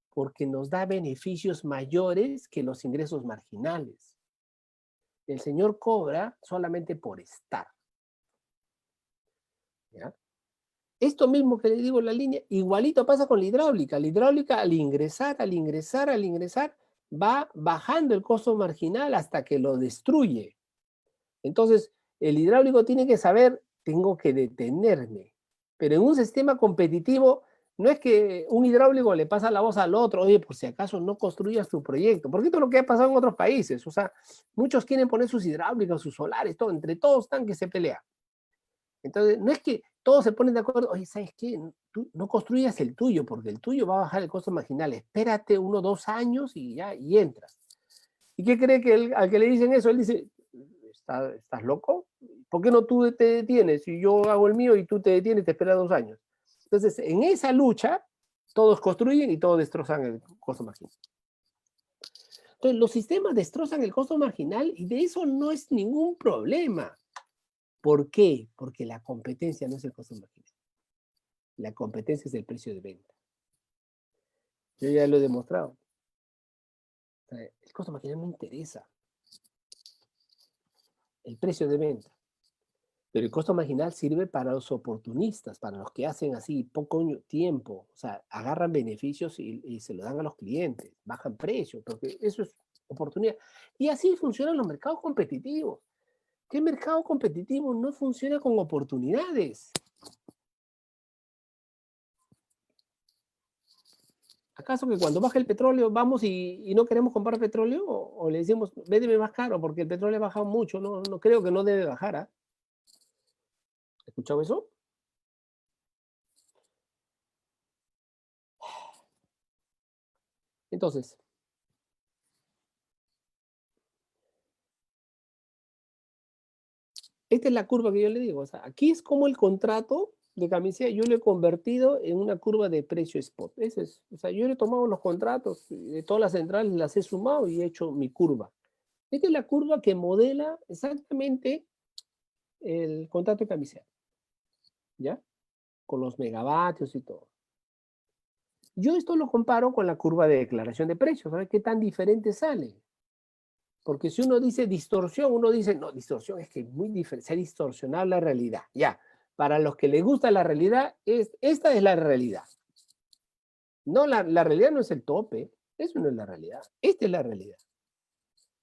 porque nos da beneficios mayores que los ingresos marginales. El señor cobra solamente por estar. ¿Ya? Esto mismo que le digo en la línea, igualito pasa con la hidráulica. La hidráulica al ingresar, va bajando el costo marginal hasta que lo destruye. Entonces, el hidráulico tiene que saber, tengo que detenerme. Pero en un sistema competitivo, no es que un hidráulico le pasa la voz al otro, oye, por si acaso no construyas tu proyecto. Porque esto es lo que ha pasado en otros países. O sea, muchos quieren poner sus hidráulicos, sus solares, todo, entre todos están que se pelean. Entonces, no es que todos se ponen de acuerdo, oye, ¿sabes qué? Tú no construyas el tuyo, porque el tuyo va a bajar el costo marginal. Espérate 1 o 2 años y ya, y entras. ¿Y qué cree que al que le dicen eso? Él dice, ¿estás loco? ¿Por qué no tú te detienes? Si yo hago el mío y tú te detienes, te esperas 2 años. Entonces, en esa lucha, todos construyen y todos destrozan el costo marginal. Entonces, los sistemas destrozan el costo marginal y de eso no es ningún problema. ¿Por qué? Porque la competencia no es el costo marginal. La competencia es el precio de venta. Yo ya lo he demostrado. O sea, el costo marginal no interesa. El precio de venta. Pero el costo marginal sirve para los oportunistas, para los que hacen así poco tiempo, o sea, agarran beneficios y se lo dan a los clientes, bajan precios, porque eso es oportunidad. Y así funcionan los mercados competitivos. ¿Qué mercado competitivo no funciona con oportunidades? ¿Acaso que cuando baja el petróleo vamos y no queremos comprar petróleo? ¿O le decimos, véndeme más caro porque el petróleo ha bajado mucho? No, no creo que no debe bajar. ¿Ah? ¿Has escuchado eso? Entonces, esta es la curva que yo le digo. O sea, aquí es como el contrato de camiseta, yo lo he convertido en una curva de precio spot. Ese es, o sea, yo he tomado los contratos de todas las centrales, las he sumado y he hecho mi curva. Esta es la curva que modela exactamente el contrato de camiseta, ¿ya? Con los megavatios y todo. Yo esto lo comparo con la curva de declaración de precios, a ver qué tan diferente sale. Porque si uno dice distorsión, uno dice, no, distorsión es que es muy diferente, se ha distorsionado la realidad. Ya, para los que les gusta la realidad, esta es la realidad. No, la realidad no es el tope, eso no es la realidad, esta es la realidad.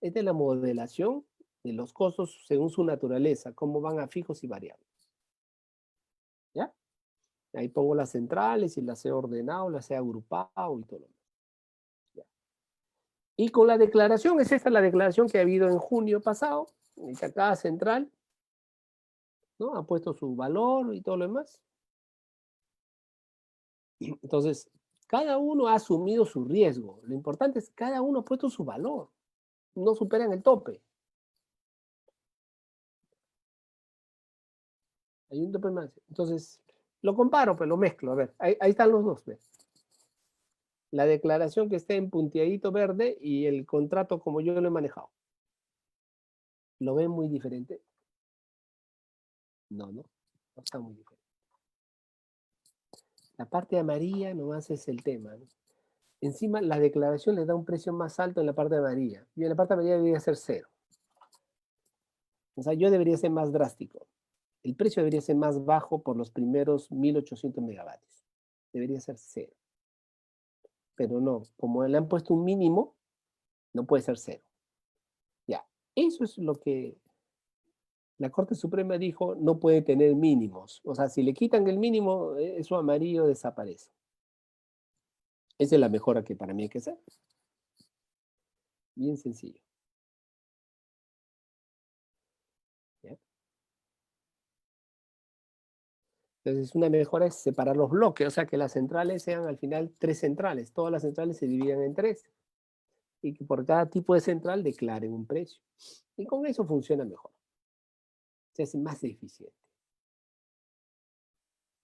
Esta es la modelación de los costos según su naturaleza, cómo van a fijos y variables. ¿Ya? Ahí pongo las centrales y las he ordenado, las he agrupado y todo lo demás. ¿Ya? Y con la declaración, es esta la declaración que ha habido en junio pasado, en que cada central, ¿no?, ha puesto su valor y todo lo demás. Entonces, cada uno ha asumido su riesgo. Lo importante es que cada uno ha puesto su valor. No superan el tope. Hay un tope más. Entonces, lo comparo, pues lo mezclo. A ver, ahí están los dos. ¿Ves? La declaración que está en punteadito verde y el contrato como yo lo he manejado. ¿Lo ven muy diferente? No, no está muy diferente. La parte amarilla nomás es el tema, ¿no? Encima, la declaración le da un precio más alto en la parte amarilla. Y en la parte amarilla debería ser 0. O sea, yo debería ser más drástico. El precio debería ser más bajo por los primeros 1800 megavatios. Debería ser 0. Pero no, como le han puesto un mínimo, no puede ser 0. Ya, eso es lo que la Corte Suprema dijo, no puede tener mínimos. O sea, si le quitan el mínimo, eso amarillo desaparece. Esa es la mejora que para mí hay que hacer. Bien sencillo. ¿Ya? Entonces, una mejora es separar los bloques, o sea, que las centrales sean al final 3 centrales. Todas las centrales se dividan en 3. Y que por cada tipo de central declaren un precio. Y con eso funciona mejor. Se hace más eficiente.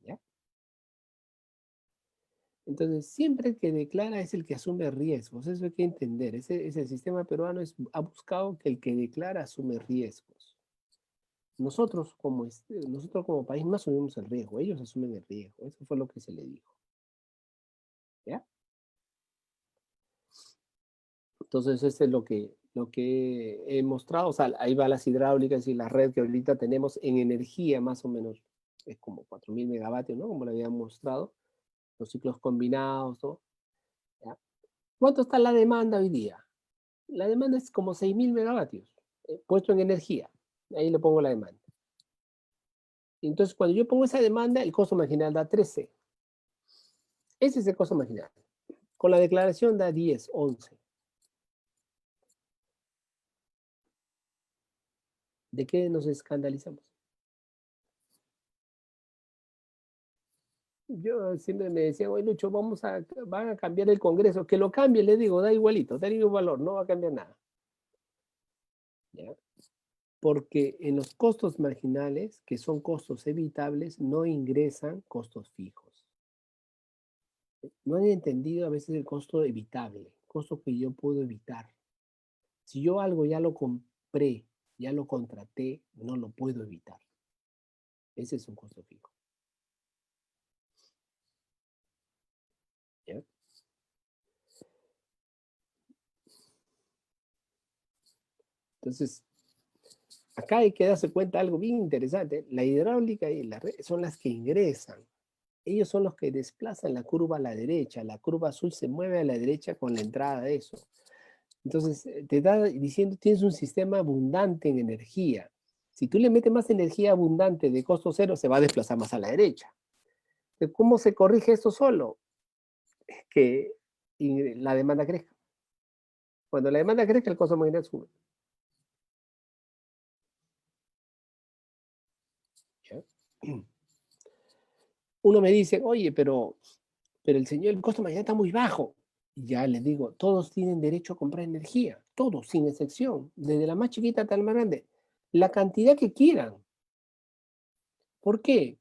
¿Ya? Entonces, siempre el que declara es el que asume riesgos. Eso hay que entender. Ese sistema peruano ha buscado que el que declara asume riesgos. Nosotros como país no asumimos el riesgo, ellos asumen el riesgo. Eso fue lo que se le dijo. ¿Ya? Entonces, eso es lo que he mostrado. O sea, ahí va las hidráulicas y la red que ahorita tenemos en energía, más o menos, es como 4000 megavatios, ¿no? Como lo habían mostrado. Los ciclos combinados, ¿no? ¿Ya? ¿Cuánto está la demanda hoy día? La demanda es como 6000 megavatios, puesto en energía. Ahí le pongo la demanda. Entonces, cuando yo pongo esa demanda, el costo marginal da 13. Ese es el costo marginal. Con la declaración da 10, 11. ¿De qué nos escandalizamos? Yo siempre me decía, oye Lucho, van a cambiar el Congreso. Que lo cambie, le digo, da igualito, da el mismo valor, no va a cambiar nada. ¿Ya? Porque en los costos marginales, que son costos evitables, no ingresan costos fijos. No han entendido a veces el costo evitable, costo que yo puedo evitar. Si yo algo ya lo compré, ya lo contraté, no lo puedo evitar. Ese es un costo fijo. ¿Ya? Entonces, acá hay que darse cuenta de algo bien interesante. La hidráulica y la red son las que ingresan. Ellos son los que desplazan la curva a la derecha. La curva azul se mueve a la derecha con la entrada de eso. Entonces, te da diciendo, tienes un sistema abundante en energía. Si tú le metes más energía abundante de costo cero, se va a desplazar más a la derecha. ¿Cómo se corrige esto solo? Que la demanda crezca. Cuando la demanda crezca, el costo marginal sube. ¿Ya? Uno me dice, oye, pero el costo marginal está muy bajo. Y ya les digo, todos tienen derecho a comprar energía, todos, sin excepción, desde la más chiquita hasta la más grande, la cantidad que quieran. ¿Por qué?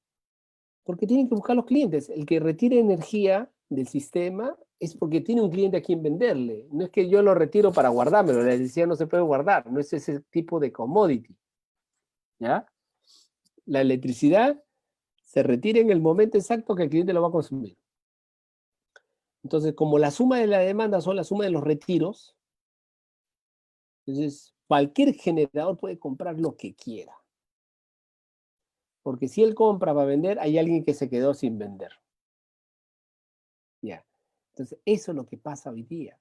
Porque tienen que buscar los clientes. El que retire energía del sistema es porque tiene un cliente a quien venderle. No es que yo lo retiro para guardármelo, la electricidad no se puede guardar, no es ese tipo de commodity. ¿Ya? La electricidad se retira en el momento exacto que el cliente lo va a consumir. Entonces, como la suma de la demanda son la suma de los retiros, Entonces, cualquier generador puede comprar lo que quiera. Porque si él compra para vender, hay alguien que se quedó sin vender. Ya. Entonces, eso es lo que pasa hoy día,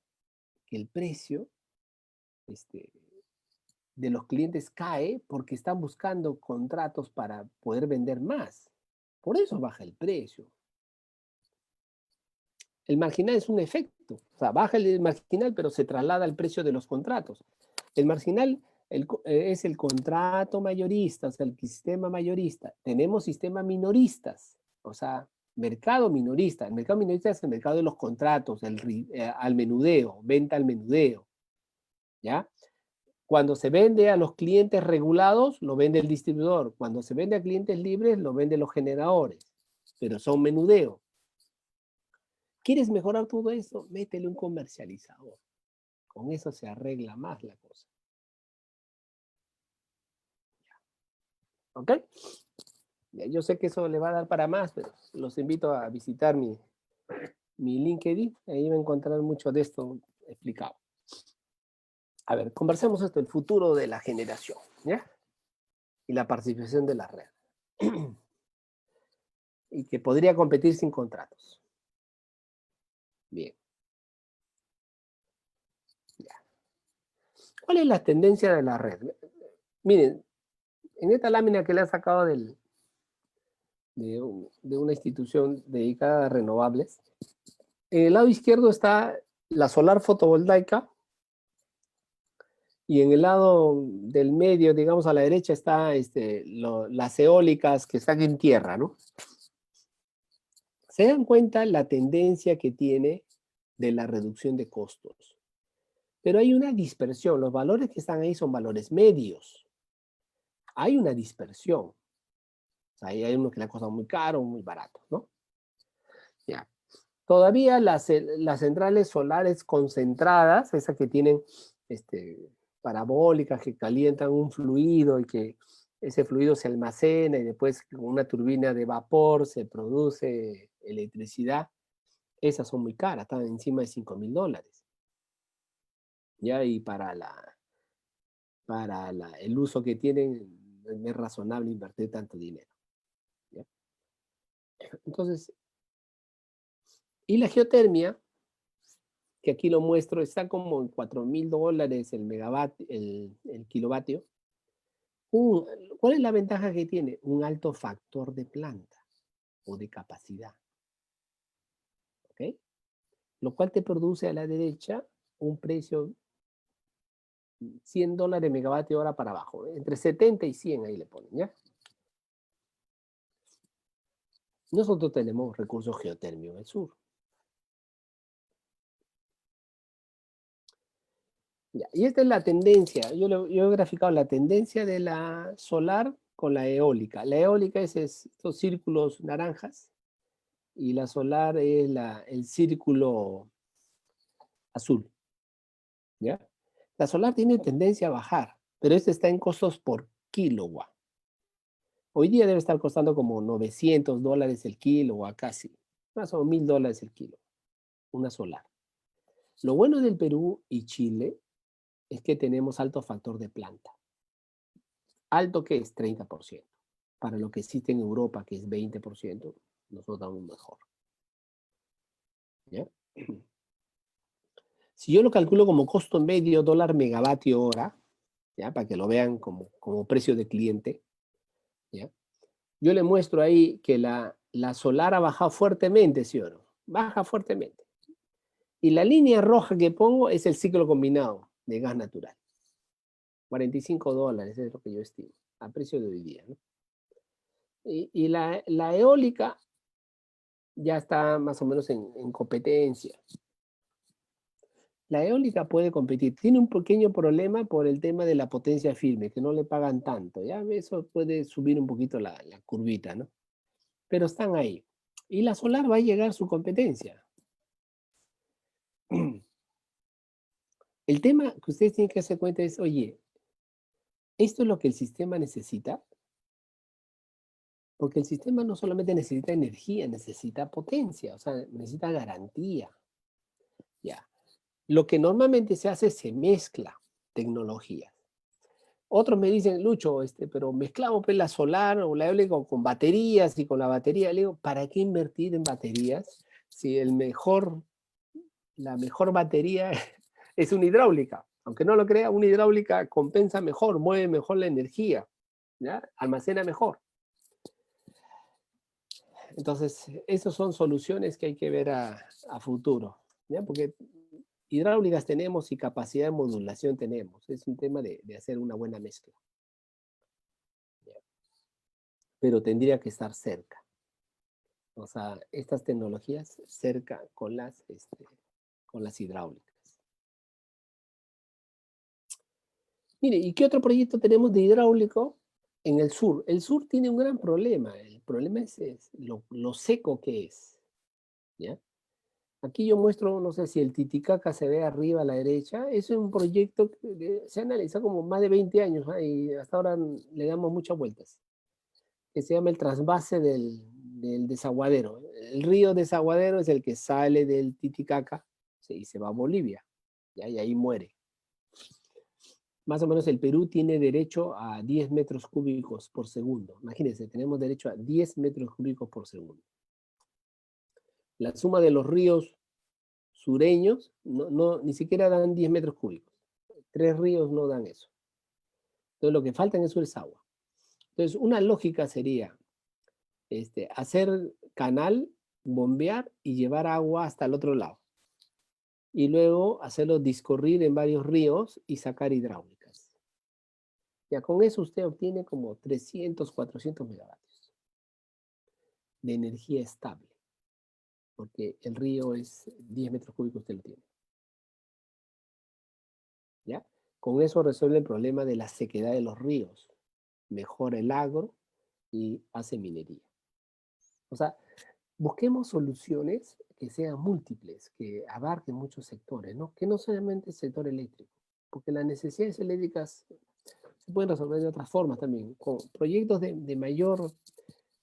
que el precio de los clientes cae porque están buscando contratos para poder vender más. Por eso baja el precio. El marginal es un efecto, o sea, baja el marginal, pero se traslada al precio de los contratos. El marginal es el contrato mayorista, o sea, el sistema mayorista. Tenemos sistemas minoristas, o sea, mercado minorista. El mercado minorista es el mercado de los contratos, al menudeo, venta al menudeo, ¿ya? Cuando se vende a los clientes regulados, lo vende el distribuidor. Cuando se vende a clientes libres, lo venden los generadores, pero son menudeo. ¿Quieres mejorar todo eso? Métele un comercializador. Con eso se arregla más la cosa. ¿Ok? Ya, yo sé que eso le va a dar para más, pero los invito a visitar mi LinkedIn. Ahí va a encontrar mucho de esto explicado. A ver, conversemos esto, el futuro de la generación, ¿ya? Y la participación de la red. Y que podría competir sin contratos. Bien. Ya. ¿Cuál es la tendencia de la red? Miren, en esta lámina que le he sacado de una institución dedicada a renovables, en el lado izquierdo está la solar fotovoltaica y en el lado del medio, digamos a la derecha, está las eólicas que están en tierra, ¿no? Se dan cuenta la tendencia que tiene de la reducción de costos. Pero hay una dispersión, los valores que están ahí son valores medios. Hay una dispersión. O sea, hay uno que le ha costado muy caro, muy barato, ¿no? Ya. Todavía las centrales solares concentradas, esas que tienen parabólicas que calientan un fluido y que ese fluido se almacena y después con una turbina de vapor se produce electricidad, esas son muy caras, están encima de $5,000. ¿Ya? Y el uso que tienen, no es razonable invertir tanto dinero. ¿Ya? Entonces, y la geotermia, que aquí lo muestro, está como en $4,000 el kilovatio. ¿Cuál es la ventaja que tiene? Un alto factor de planta o de capacidad. ¿Ok? Lo cual te produce a la derecha un precio $100 megavatio hora para abajo. Entre 70 y 100 ahí le ponen, ¿ya? Nosotros tenemos recursos geotérmicos en el sur. Ya, y esta es la tendencia. Yo he graficado la tendencia de la solar con la eólica. La eólica es estos círculos naranjas y la solar es el círculo azul. ¿Ya? La solar tiene tendencia a bajar, pero este está en costos por kilowatt. Hoy día debe estar costando como $900 el kilowatt, casi. Más o menos $1,000 el kilo. Una solar. Lo bueno del Perú y Chile es que tenemos alto factor de planta. Alto que es 30%. Para lo que existe en Europa, que es 20%, nosotros damos mejor. ¿Ya? Si yo lo calculo como costo medio dólar megavatio hora, ¿ya? Para que lo vean como precio de cliente, ¿ya? Yo le muestro ahí que la solar ha bajado fuertemente, ¿sí o no? Baja fuertemente. Y la línea roja que pongo es el ciclo combinado de gas natural. $45 es lo que yo estimo, a precio de hoy día, ¿no? Y la eólica ya está más o menos en competencia. La eólica puede competir. Tiene un pequeño problema por el tema de la potencia firme, que no le pagan tanto. Ya eso puede subir un poquito la curvita, ¿no? Pero están ahí. Y la solar va a llegar a su competencia. El tema que ustedes tienen que hacer cuenta es, oye, ¿esto es lo que el sistema necesita? Porque el sistema no solamente necesita energía, necesita potencia, o sea, necesita garantía. Ya. Lo que normalmente se hace se mezcla. tecnologías. Otros me dicen, Lucho, pero mezclamos pues, la solar o la eólica con baterías y con la batería. Le digo, ¿para qué invertir en baterías si la mejor batería es una hidráulica? Aunque no lo crea, una hidráulica compensa mejor, mueve mejor la energía, ¿ya? Almacena mejor. Entonces, esas son soluciones que hay que ver a futuro, ¿ya? Porque hidráulicas tenemos y capacidad de modulación tenemos. Es un tema de hacer una buena mezcla. ¿Ya? Pero tendría que estar cerca. O sea, estas tecnologías cerca con las hidráulicas. Mire, ¿y qué otro proyecto tenemos de hidráulico en el sur? El sur tiene un gran problema. El problema es lo seco que es, ¿ya? Aquí yo muestro, no sé si el Titicaca se ve arriba a la derecha. Es un proyecto que se ha analizado como más de 20 años, ¿no? Y hasta ahora le damos muchas vueltas, que se llama el trasvase del desaguadero. El río desaguadero es el que sale del Titicaca y se va a Bolivia, ¿ya? Y ahí muere. Más o menos el Perú tiene derecho a 10 metros cúbicos por segundo. Imagínense, tenemos derecho a 10 metros cúbicos por segundo. La suma de los ríos sureños ni siquiera dan 10 metros cúbicos. 3 ríos no dan eso. Entonces lo que falta en eso es agua. Entonces una lógica sería hacer canal, bombear y llevar agua hasta el otro lado. Y luego hacerlo discurrir en varios ríos y sacar hidráulicas. Ya con eso usted obtiene como 300, 400 megavatios de energía estable. Porque el río es 10 metros cúbicos, usted lo tiene. ¿Ya? Con eso resuelve el problema de la sequedad de los ríos. Mejora el agro y hace minería. O sea, busquemos soluciones que sean múltiples, que abarquen muchos sectores, ¿no? Que no solamente el sector eléctrico, porque las necesidades eléctricas se pueden resolver de otras formas también. Con proyectos de mayor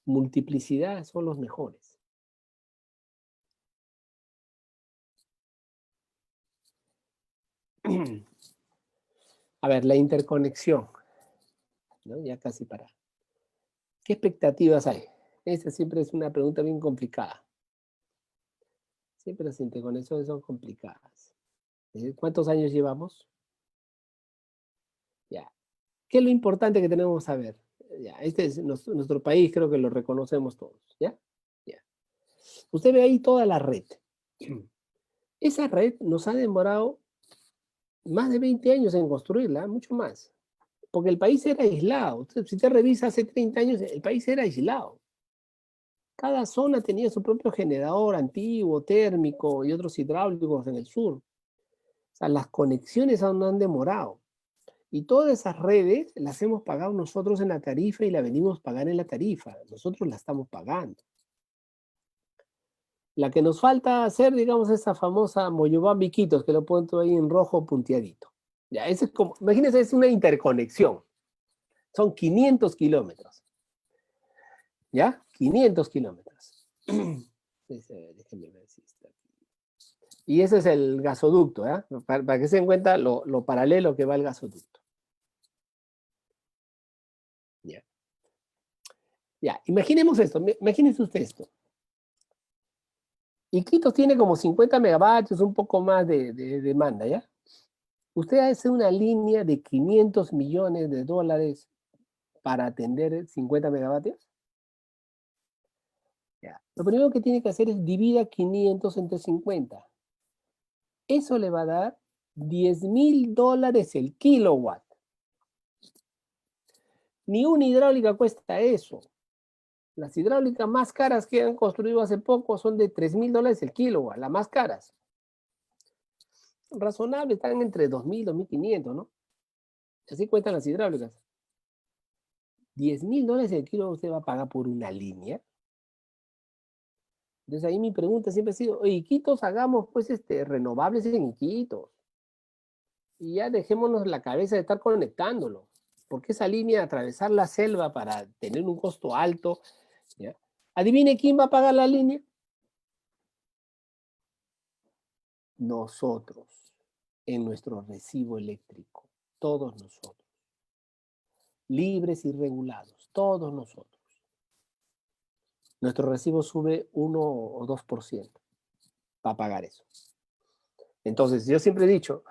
multiplicidad son los mejores. A ver, la interconexión, ¿no? Ya casi para. ¿Qué expectativas hay? Esa siempre es una pregunta bien complicada. Siempre las interconexiones son complicadas. ¿Cuántos años llevamos? Ya. ¿Qué es lo importante que tenemos que saber? Ya, este es nuestro país, creo que lo reconocemos todos. ¿Ya? Ya. Usted ve ahí toda la red. Esa red nos ha demorado más de 20 años en construirla, mucho más. Porque el país era aislado. Entonces, si usted revisa hace 30 años, el país era aislado. Cada zona tenía su propio generador antiguo, térmico y otros hidráulicos en el sur. O sea, las conexiones aún no han demorado. Y todas esas redes las hemos pagado nosotros en la tarifa y la venimos a pagar en la tarifa. Nosotros la estamos pagando. La que nos falta hacer, digamos, esa famosa Moyobamba-Iquitos, que lo pongo ahí en rojo punteadito. Ya, ese es como, imagínense, es una interconexión. Son 500 kilómetros. ¿Ya? 500 kilómetros. Déjenme ver si está aquí. Y ese es el gasoducto, ¿eh? Para que se den cuenta lo paralelo que va el gasoducto. Ya. Ya, imaginemos esto, imagínense usted esto. Iquitos tiene como 50 megavatios, un poco más de demanda, ¿ya? Usted hace una línea de 500 millones de dólares para atender 50 megavatios. Ya. Lo primero que tiene que hacer es divida 500 entre 50. Eso le va a dar $10,000 el kilowatt. Ni una hidráulica cuesta eso. Las hidráulicas más caras que han construido hace poco son de $3,000 el kilowatt, las más caras. Razonable, están entre 2,000 y 2,500, ¿no? Así cuentan las hidráulicas. $10,000 el kilowatt usted va a pagar por una línea. Entonces ahí mi pregunta siempre ha sido, oye, Iquitos, hagamos pues renovables en Iquitos. Y ya dejémonos la cabeza de estar conectándolo. Porque esa línea, atravesar la selva para tener un costo alto, ¿ya? Adivine quién va a pagar la línea. Nosotros, en nuestro recibo eléctrico. todos nosotros. Libres y regulados, todos nosotros. Nuestro recibo sube 1 o 2% para pagar eso. Entonces, yo siempre he dicho,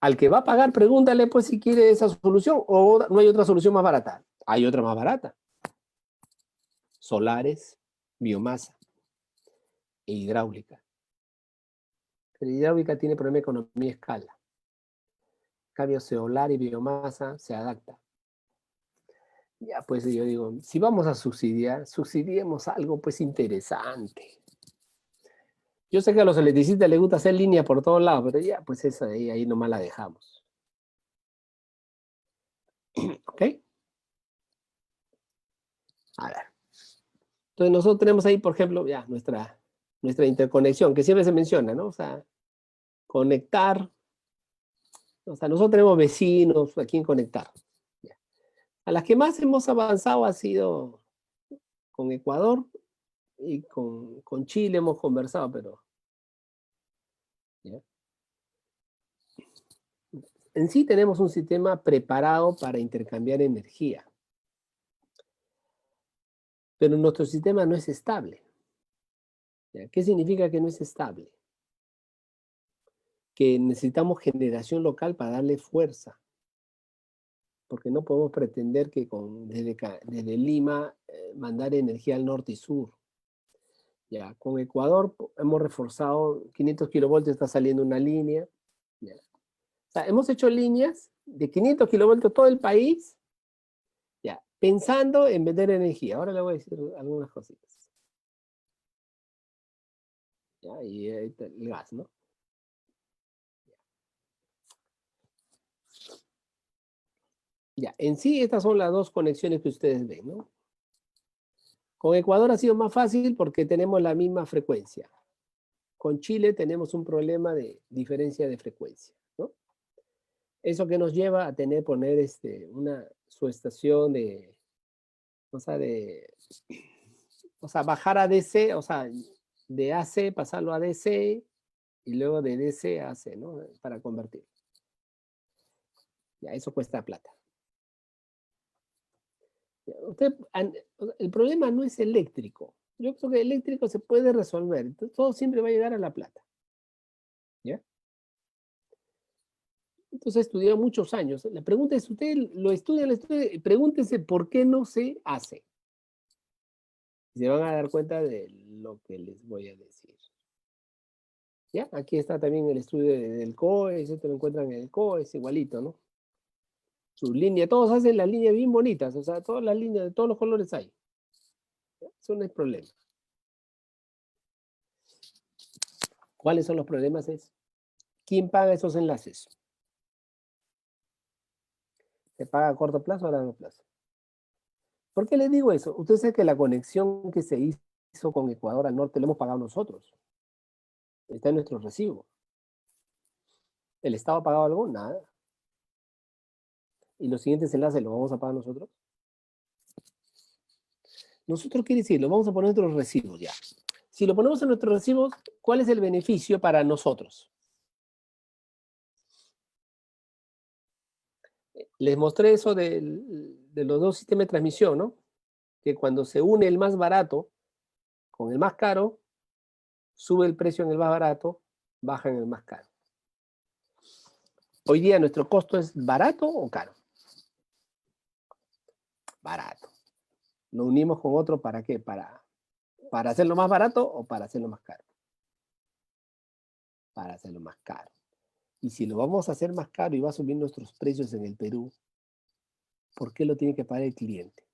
al que va a pagar, pregúntale pues si quiere esa solución o no hay otra solución más barata. Hay otra más barata. Solares, biomasa e hidráulica. Pero hidráulica tiene problema de economía de escala. En cambio, solar y biomasa se adapta. Ya, pues yo digo, si vamos a subsidiar, subsidiemos algo pues interesante. Yo sé que a los electricistas les gusta hacer línea por todos lados, pero ya, pues esa ahí nomás la dejamos. ¿Ok? A ver. Entonces nosotros tenemos ahí, por ejemplo, ya nuestra interconexión, que siempre se menciona, ¿no? O sea, conectar. O sea, nosotros tenemos vecinos a quien conectar. Ya. A las que más hemos avanzado ha sido con Ecuador y con Chile hemos conversado, pero ¿ya? En sí tenemos un sistema preparado para intercambiar energía, pero nuestro sistema no es estable. ¿Ya? ¿Qué significa que no es estable? Que necesitamos generación local para darle fuerza, porque no podemos pretender que desde Lima mandar energía al norte y sur. Ya, con Ecuador hemos reforzado 500 kilovoltios, está saliendo una línea. Ya. O sea, hemos hecho líneas de 500 kilovoltios todo el país, ya, pensando en vender energía. Ahora le voy a decir algunas cositas. Ya, y el gas, ¿no? Ya, en sí estas son las dos conexiones que ustedes ven, ¿no? Con Ecuador ha sido más fácil porque tenemos la misma frecuencia. Con Chile tenemos un problema de diferencia de frecuencia, ¿no? Eso que nos lleva a poner una subestación o sea, bajar a DC, o sea, de AC pasarlo a DC y luego de DC a AC, ¿no? Para convertir. Ya, eso cuesta plata. Ya, el problema no es eléctrico. Yo creo que eléctrico se puede resolver. Entonces, todo siempre va a llegar a la plata. ¿Ya? Entonces he estudiado muchos años. La pregunta es, usted lo estudia, pregúntese por qué no se hace. Y se van a dar cuenta de lo que les voy a decir. ¿Ya? Aquí está también el estudio del COE, eso te lo encuentran en el COE, es igualito, ¿no? Sus líneas, todos hacen las líneas bien bonitas, o sea, todas las líneas de todos los colores hay. ¿Ya? Eso no es problema. ¿Cuáles son los problemas? ¿Quién paga esos enlaces? ¿Se paga a corto plazo o a largo plazo? ¿Por qué les digo eso? Usted sabe que la conexión que se hizo con Ecuador al norte la hemos pagado nosotros. Está en nuestro recibo. ¿El Estado ha pagado algo? Nada. ¿Y los siguientes enlaces los vamos a pagar nosotros? Nosotros, quiere decir, lo vamos a poner en nuestros recibos ya. Si lo ponemos en nuestros recibos, ¿cuál es el beneficio para nosotros? Les mostré eso de los dos sistemas de transmisión, ¿no? Que cuando se une el más barato con el más caro, sube el precio en el más barato, baja en el más caro. Hoy día nuestro costo es barato o caro. Barato. Lo unimos con otro, ¿para qué? Para hacerlo más barato o para hacerlo más caro. Para hacerlo más caro. Y si lo vamos a hacer más caro y va a subir nuestros precios en el Perú, ¿por qué lo tiene que pagar el cliente?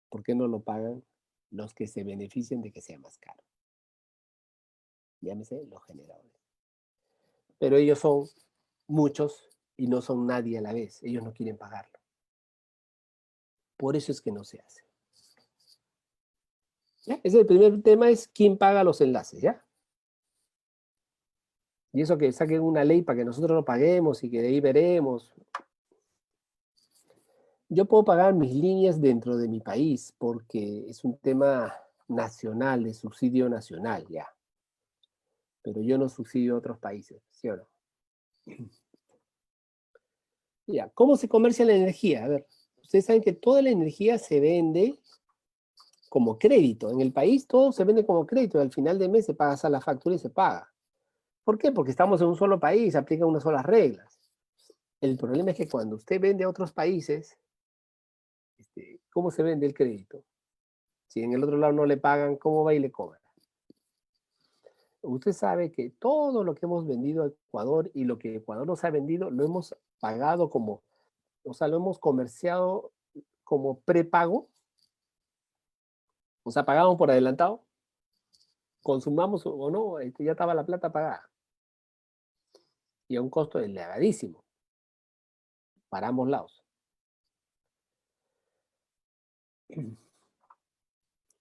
¿Por qué no lo pagan los que se benefician de que sea más caro? Llámese los generadores. Pero ellos son muchos y no son nadie a la vez. Ellos no quieren pagarlo. Por eso es que no se hace. ¿Ya? Ese es el primer tema, es quién paga los enlaces, ¿ya? Y eso que saquen una ley para que nosotros lo paguemos y que de ahí veremos. Yo puedo pagar mis líneas dentro de mi país porque es un tema nacional, de subsidio nacional, ya. Pero yo no subsidio a otros países, ¿sí o no? Ya, ¿cómo se comercia la energía? A ver, ustedes saben que toda la energía se vende como crédito. En el país todo se vende como crédito. Al final de mes se paga la factura y se paga. ¿Por qué? Porque estamos en un solo país, se aplican unas solas reglas. El problema es que cuando usted vende a otros países, ¿cómo se vende el crédito? Si en el otro lado no le pagan, ¿cómo va y le cobra? Usted sabe que todo lo que hemos vendido a Ecuador y lo que Ecuador nos ha vendido, lo hemos pagado como, o sea, lo hemos comerciado como prepago, o sea, pagamos por adelantado, consumamos o no, ya estaba la plata pagada y a un costo elevadísimo para ambos lados.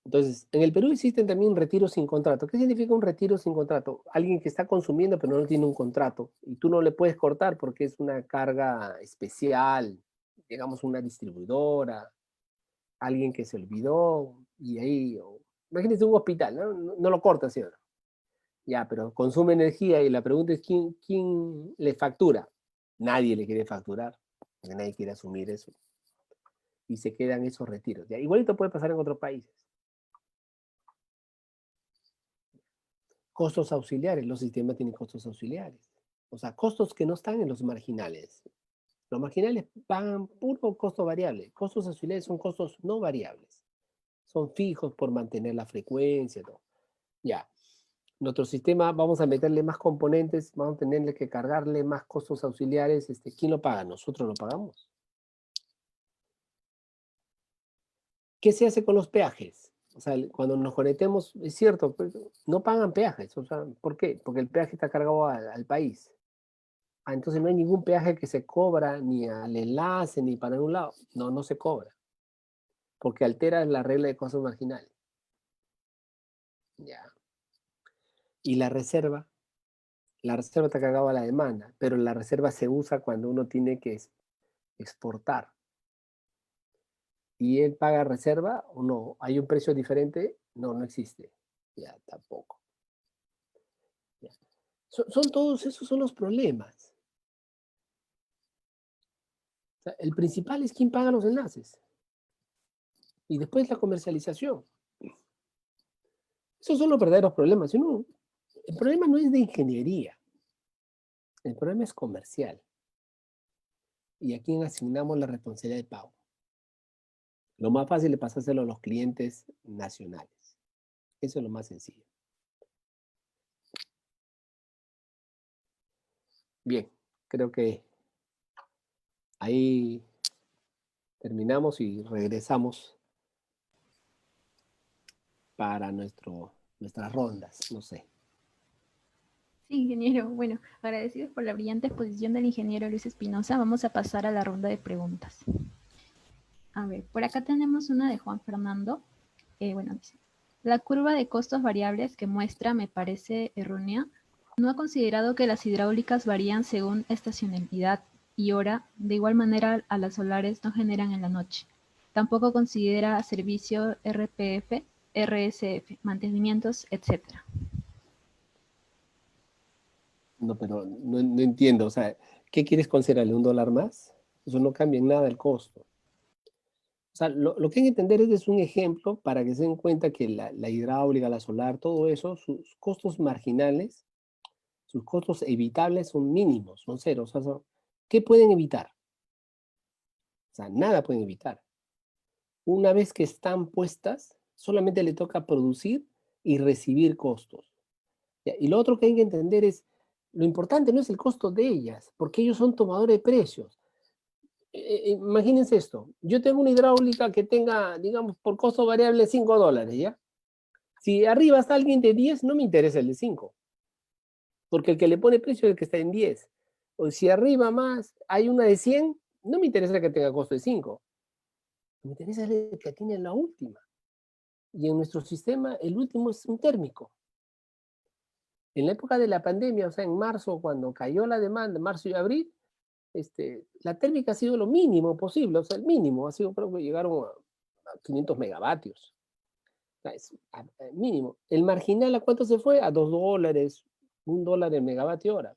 Entonces, en el Perú existen también retiros sin contrato. ¿Qué significa un retiro sin contrato? Alguien que está consumiendo pero no tiene un contrato y tú no le puedes cortar porque es una carga especial, digamos una distribuidora, alguien que se olvidó y ahí, imagínense un hospital, ¿no? No lo corta, ¿sí o no? Ya, pero consume energía y la pregunta es ¿quién le factura? Nadie le quiere facturar, porque nadie quiere asumir eso. Y se quedan esos retiros. ¿Ya? Igualito puede pasar en otros países. Costos auxiliares, los sistemas tienen costos auxiliares. O sea, costos que no están en los marginales. Los marginales pagan puro costo variable. Costos auxiliares son costos no variables. Son fijos por mantener la frecuencia. ¿No? Ya. Nuestro sistema, vamos a meterle más componentes, vamos a tenerle que cargarle más costos auxiliares. ¿Quién lo paga? ¿Nosotros lo pagamos? ¿Qué se hace con los peajes? O sea, cuando nos conectemos, es cierto, pues, no pagan peajes. O sea, ¿por qué? Porque el peaje está cargado al país. Ah, entonces no hay ningún peaje que se cobra ni al enlace ni para un lado. No, no se cobra. Porque altera la regla de costos marginales. Ya. Y la reserva está cargada a la demanda, pero la reserva se usa cuando uno tiene que exportar. ¿Y él paga reserva o no? ¿Hay un precio diferente? No, no existe. Ya, tampoco. Ya. Son todos esos son los problemas. O sea, el principal es quién paga los enlaces. Y después la comercialización. Esos son los verdaderos problemas. El problema no es de ingeniería. El problema es comercial. ¿Y a quién asignamos la responsabilidad de pago? Lo más fácil es pasárselo a los clientes nacionales. Eso es lo más sencillo. Bien, creo que ahí terminamos y regresamos para nuestras rondas, no sé. Sí, ingeniero. Bueno, agradecidos por la brillante exposición del ingeniero Luis Espinosa, vamos a pasar a la ronda de preguntas. A ver, por acá tenemos una de Juan Fernando. Bueno, dice, la curva de costos variables que muestra me parece errónea. No ha considerado que las hidráulicas varían según estacionalidad y hora. De igual manera, a las solares no generan en la noche. Tampoco considera servicio RPF, RSF, mantenimientos, etc. No, pero no entiendo, o sea, ¿qué quieres considerarle? $1 más? Eso no cambia en nada el costo. O sea, lo que hay que entender es un ejemplo para que se den cuenta que la hidráulica, la solar, todo eso, sus costos marginales, sus costos evitables son mínimos, son ceros. O sea, ¿qué pueden evitar? O sea, nada pueden evitar. Una vez que están puestas, solamente le toca producir y recibir costos. ¿Ya? Y lo otro que hay que entender es, lo importante no es el costo de ellas, porque ellos son tomadores de precios. Imagínense esto, yo tengo una hidráulica que tenga, digamos, por costo variable $5, ¿ya? Si arriba está alguien de 10, no me interesa el de 5, porque el que le pone precio es el que está en 10. O si arriba más hay una de 100, no me interesa que tenga costo de 5. Me interesa el que tiene la última. Y en nuestro sistema, el último es un térmico. En la época de la pandemia, o sea, en marzo, cuando cayó la demanda, marzo y abril, la térmica ha sido lo mínimo posible, o sea, el mínimo ha sido, creo que llegaron a 500 megavatios. O sea, es mínimo. El marginal, ¿a cuánto se fue? A $2, $1 el megavatio hora.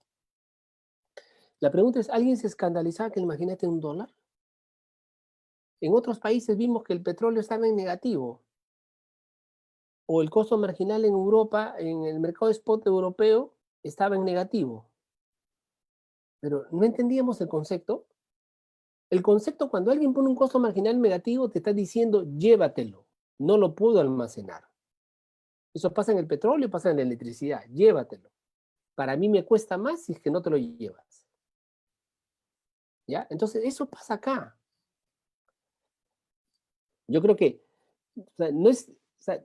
La pregunta es, ¿alguien se escandalizaba que imagínate un dólar? En otros países vimos que el petróleo estaba en negativo, o el costo marginal en Europa, en el mercado spot europeo, estaba en negativo. Pero no entendíamos el concepto. El concepto, cuando alguien pone un costo marginal negativo, te está diciendo, llévatelo, no lo puedo almacenar. Eso pasa en el petróleo, pasa en la electricidad, llévatelo. Para mí me cuesta más si es que no te lo llevas. ¿Ya? Entonces, eso pasa acá. Yo creo que, o sea, no es, o sea,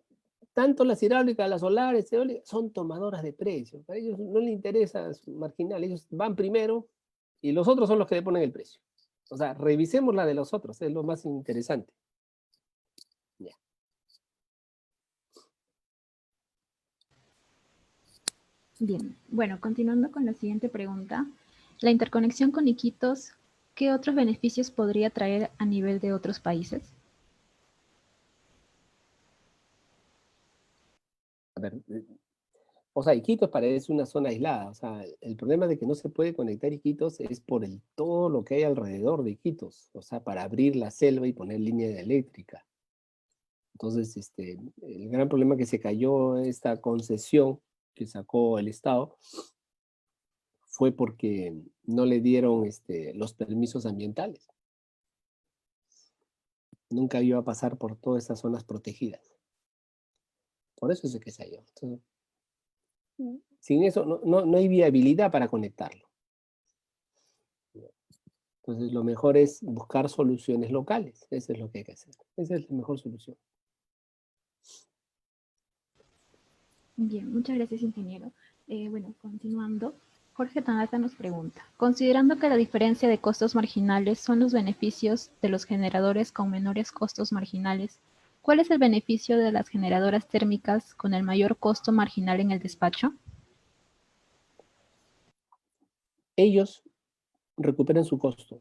tanto las hidráulicas, las solares, eólicas, son tomadoras de precios. A ellos no les interesa su marginal, ellos van primero y los otros son los que le ponen el precio. O sea, revisemos la de los otros, es lo más interesante. Ya. Bien, bueno, continuando con la siguiente pregunta. La interconexión con Iquitos, ¿qué otros beneficios podría traer a nivel de otros países? A ver, o sea, Iquitos parece una zona aislada. O sea, el problema de que no se puede conectar Iquitos es por todo lo que hay alrededor de Iquitos. O sea, para abrir la selva y poner línea eléctrica. Entonces, el gran problema que se cayó esta concesión que sacó el Estado fue porque no le dieron los permisos ambientales. Nunca iba a pasar por todas esas zonas protegidas. Por eso es que se cayó. Entonces, sin eso no hay viabilidad para conectarlo. Entonces, lo mejor es buscar soluciones locales. Eso es lo que hay que hacer. Esa es la mejor solución. Bien, muchas gracias, ingeniero. Bueno, continuando, Jorge Tanaka nos pregunta, considerando que la diferencia de costos marginales son los beneficios de los generadores con menores costos marginales, ¿cuál es el beneficio de las generadoras térmicas con el mayor costo marginal en el despacho? Ellos recuperan su costo.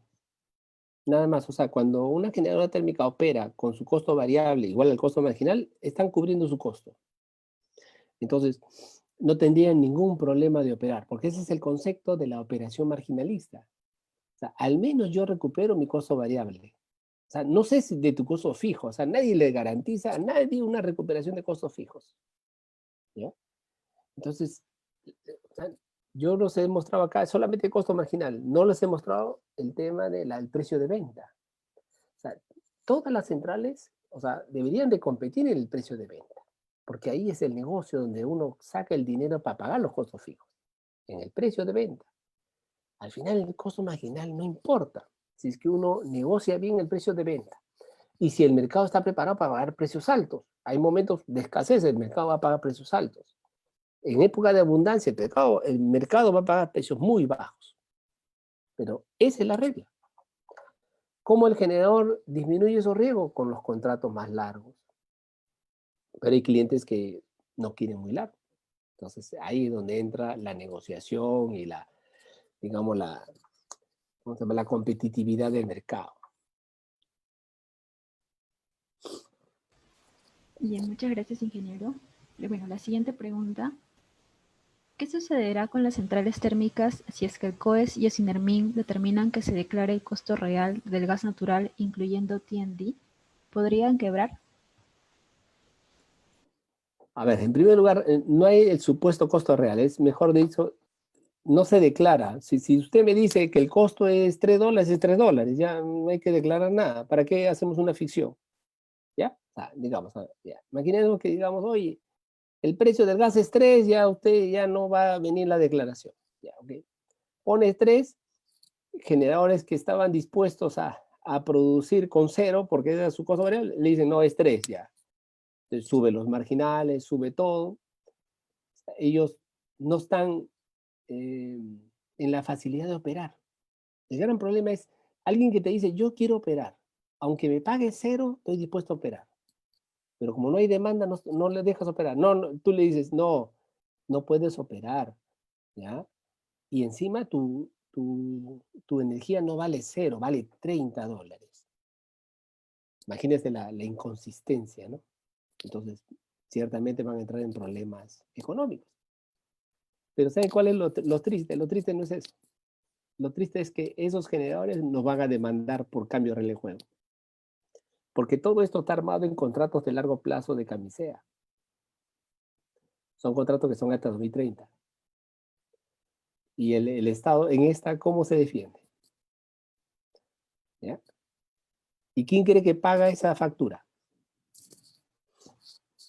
Nada más, o sea, cuando una generadora térmica opera con su costo variable igual al costo marginal, están cubriendo su costo. Entonces, no tendrían ningún problema de operar, porque ese es el concepto de la operación marginalista. O sea, al menos yo recupero mi costo variable. O sea, no sé si de tu costo fijo, o sea, nadie le garantiza a nadie una recuperación de costos fijos. ¿Ya? Entonces, o sea, yo los he mostrado acá solamente el costo marginal, no les he mostrado el tema del precio de venta. O sea, todas las centrales, o sea, deberían de competir en el precio de venta, porque ahí es el negocio donde uno saca el dinero para pagar los costos fijos, en el precio de venta. Al final el costo marginal no importa, si es que uno negocia bien el precio de venta. Y si el mercado está preparado para pagar precios altos, hay momentos de escasez, el mercado va a pagar precios altos. En época de abundancia, el mercado va a pagar precios muy bajos. Pero esa es la regla. ¿Cómo el generador disminuye esos riesgos? Con los contratos más largos. Pero hay clientes que no quieren muy largo. Entonces ahí es donde entra la negociación y digamos, ¿cómo se llama? La competitividad del mercado. Bien, muchas gracias, ingeniero. Bueno, la siguiente pregunta. ¿Qué sucederá con las centrales térmicas si es que el COES y el SINERMIN determinan que se declare el costo real del gas natural, incluyendo T&D? ¿Podrían quebrar? A ver, en primer lugar, no hay el supuesto costo real, es mejor dicho, no se declara. Si usted me dice que el costo es $3, es $3, ya no hay que declarar nada. ¿Para qué hacemos una ficción? ¿Ya? O sea, digamos, ya. Imaginemos que digamos, oye, el precio del gas es 3, ya usted ya no va a venir la declaración. Ya, ok. Pone 3 generadores que estaban dispuestos a producir con 0, porque era su costo variable, le dicen, no, es 3 ya. Entonces, sube los marginales, sube todo. Ellos no están en la facilidad de operar. El gran problema es alguien que te dice, yo quiero operar, aunque me pague 0, estoy dispuesto a operar. Pero como no hay demanda, no le dejas operar. No, tú le dices, no puedes operar, ¿ya? Y encima tu energía no vale 0, vale $30. Imagínese la inconsistencia, ¿no? Entonces, ciertamente van a entrar en problemas económicos. Pero ¿saben cuál es lo triste? Lo triste no es eso. lo triste es que esos generadores nos van a demandar por cambio de regla de juego. Porque todo esto está armado en contratos de largo plazo de camisea. Son contratos que son hasta 2030. Y el Estado en esta, ¿cómo se defiende? ¿Ya? ¿Y quién cree que paga esa factura?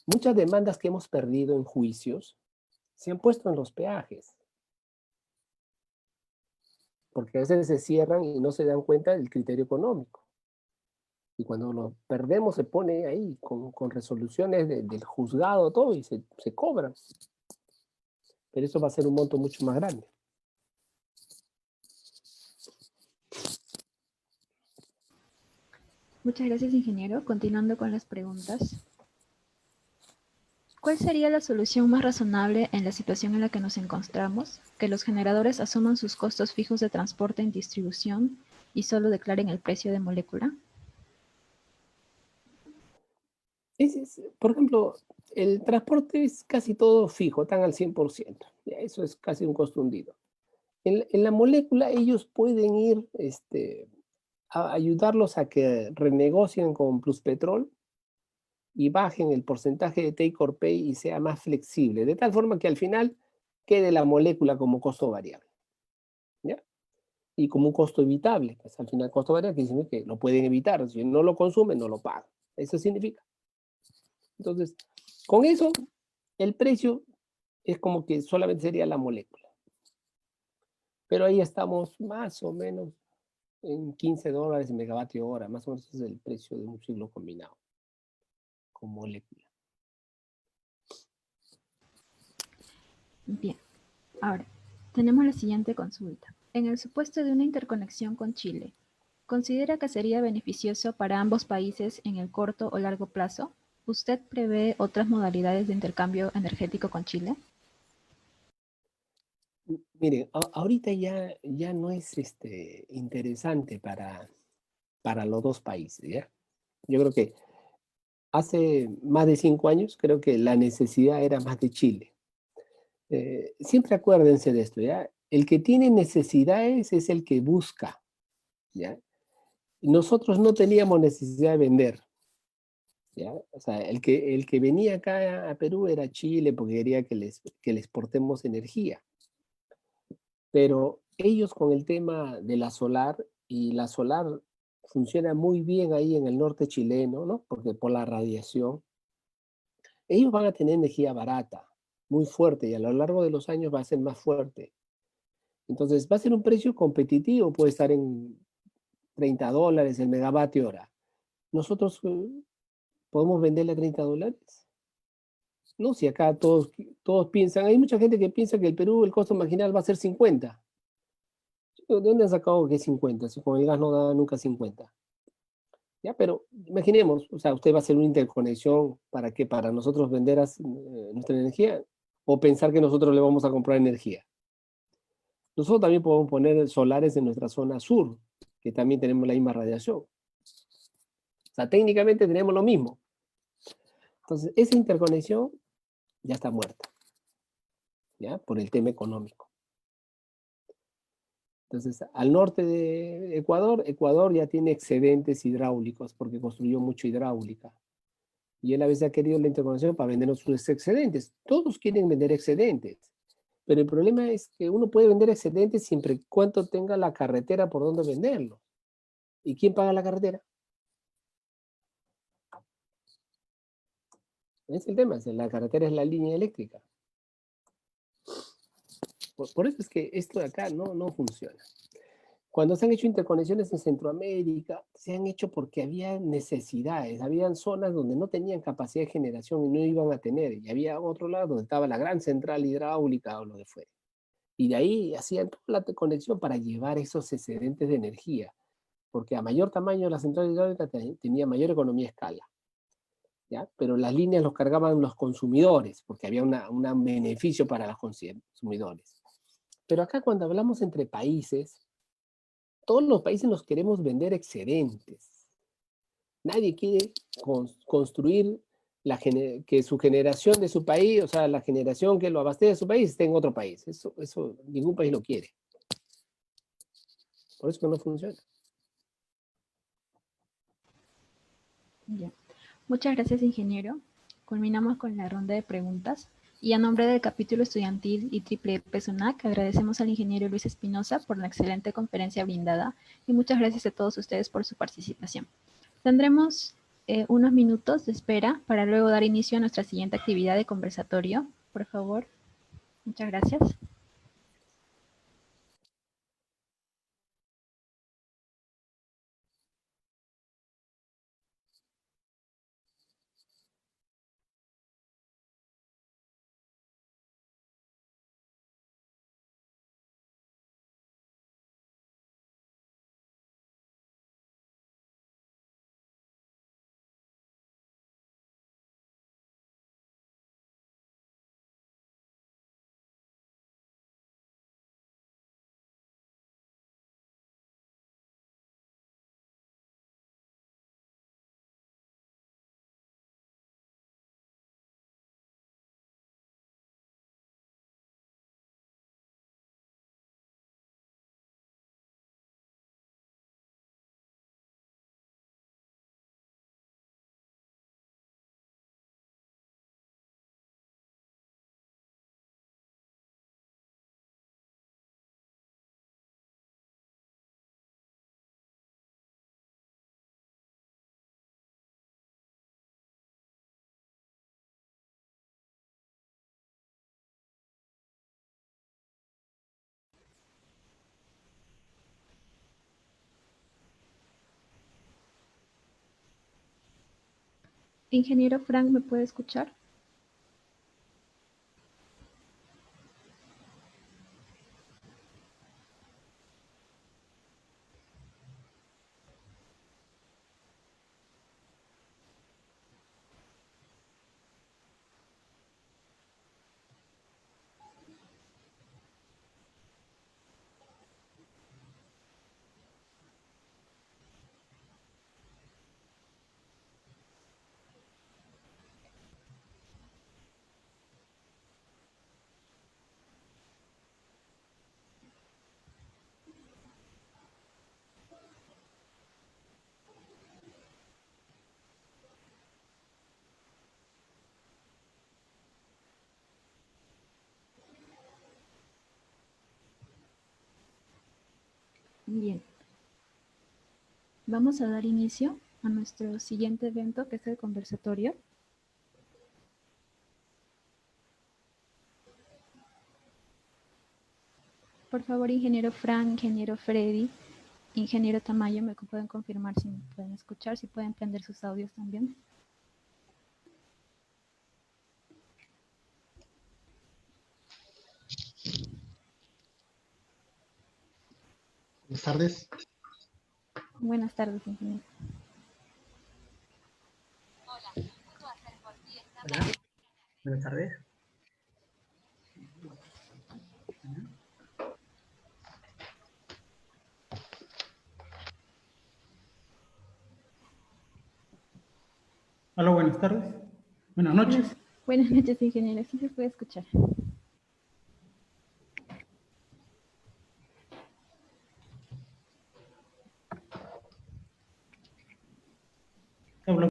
Muchas demandas que hemos perdido en juicios se han puesto en los peajes. Porque a veces se cierran y no se dan cuenta del criterio económico. Y cuando lo perdemos se pone ahí con resoluciones del juzgado, todo, y se cobran. Pero eso va a ser un monto mucho más grande. Muchas gracias, ingeniero. Continuando con las preguntas. ¿Cuál sería la solución más razonable en la situación en la que nos encontramos? Que los generadores asuman sus costos fijos de transporte en distribución y solo declaren el precio de molécula. Por ejemplo, el transporte es casi todo fijo, están al 100%. Ya, eso es casi un costo hundido. En la molécula ellos pueden ir a ayudarlos a que renegocien con Pluspetrol y bajen el porcentaje de take or pay y sea más flexible, de tal forma que al final quede la molécula como costo variable, ¿ya? Y como un costo evitable, pues al final costo variable que significa que lo pueden evitar, si no lo consumen, no lo pagan. Eso significa. Entonces, con eso, el precio es como que solamente sería la molécula. Pero ahí estamos más o menos en $15 el megavatio hora, más o menos es el precio de un ciclo combinado con molécula. Bien, ahora, tenemos la siguiente consulta. En el supuesto de una interconexión con Chile, ¿considera que sería beneficioso para ambos países en el corto o largo plazo? ¿Usted prevé otras modalidades de intercambio energético con Chile? Mire, ahorita ya no es interesante para los dos países, ¿ya? Yo creo que hace más de 5 años, creo que la necesidad era más de Chile. Siempre acuérdense de esto, ¿ya? El que tiene necesidades es el que busca, ¿ya? Nosotros no teníamos necesidad de vender, ¿ya? O sea, el que venía acá a Perú era Chile porque quería que les portemos energía. Pero ellos con el tema de la solar, y la solar funciona muy bien ahí en el norte chileno, ¿no? Porque por la radiación, ellos van a tener energía barata, muy fuerte, y a lo largo de los años va a ser más fuerte. Entonces va a ser un precio competitivo, puede estar en $30 el megavatio hora. Nosotros podemos venderle a $30. No, si acá todos piensan, hay mucha gente que piensa que el Perú el costo marginal va a ser 50. ¿De dónde han sacado que 50? Si con el gas no da nunca 50. ¿Ya? Pero imaginemos, o sea, usted va a hacer una interconexión para que para nosotros vender nuestra energía o pensar que nosotros le vamos a comprar energía. Nosotros también podemos poner solares en nuestra zona sur, que también tenemos la misma radiación. O sea, técnicamente tenemos lo mismo. Entonces, esa interconexión ya está muerta, ¿ya? Por el tema económico. Entonces, al norte de Ecuador, Ecuador ya tiene excedentes hidráulicos porque construyó mucho hidráulica. Y él a veces ha querido la interconexión para vendernos sus excedentes. Todos quieren vender excedentes. Pero el problema es que uno puede vender excedentes siempre y cuando tenga la carretera por donde venderlo. ¿Y quién paga la carretera? Ese es el tema. La carretera es la línea eléctrica. Por eso es que esto de acá no funciona. Cuando se han hecho interconexiones en Centroamérica, se han hecho porque había necesidades, habían zonas donde no tenían capacidad de generación y no iban a tener, y había otro lado donde estaba la gran central hidráulica o lo que fuera. Y de ahí hacían toda la conexión para llevar esos excedentes de energía, porque a mayor tamaño la central hidráulica tenía mayor economía de escala, ¿ya? Pero las líneas los cargaban los consumidores, porque había un beneficio para los consumidores. Pero acá cuando hablamos entre países, todos los países nos queremos vender excedentes. Nadie quiere construir que su generación de su país, o sea, la generación que lo abastece de su país, esté en otro país. Eso ningún país lo quiere. Por eso que no funciona. Ya. Muchas gracias, ingeniero. Culminamos con la ronda de preguntas. Y a nombre del capítulo estudiantil IEEE SUNAC, agradecemos al ingeniero Luis Espinosa por la excelente conferencia brindada y muchas gracias a todos ustedes por su participación. Tendremos unos minutos de espera para luego dar inicio a nuestra siguiente actividad de conversatorio. Por favor. Muchas gracias. Ingeniero Frank, ¿me puede escuchar? Bien. Vamos a dar inicio a nuestro siguiente evento, que es el conversatorio. Por favor, ingeniero Frank, ingeniero Freddy, ingeniero Tamayo, ¿me pueden confirmar si me pueden escuchar? Si pueden prender sus audios también. Buenas tardes. Buenas tardes, ingeniero. Hola. Buenas tardes. Hola, buenas tardes. Buenas noches. Buenas noches, ingeniero. Sí se puede escuchar.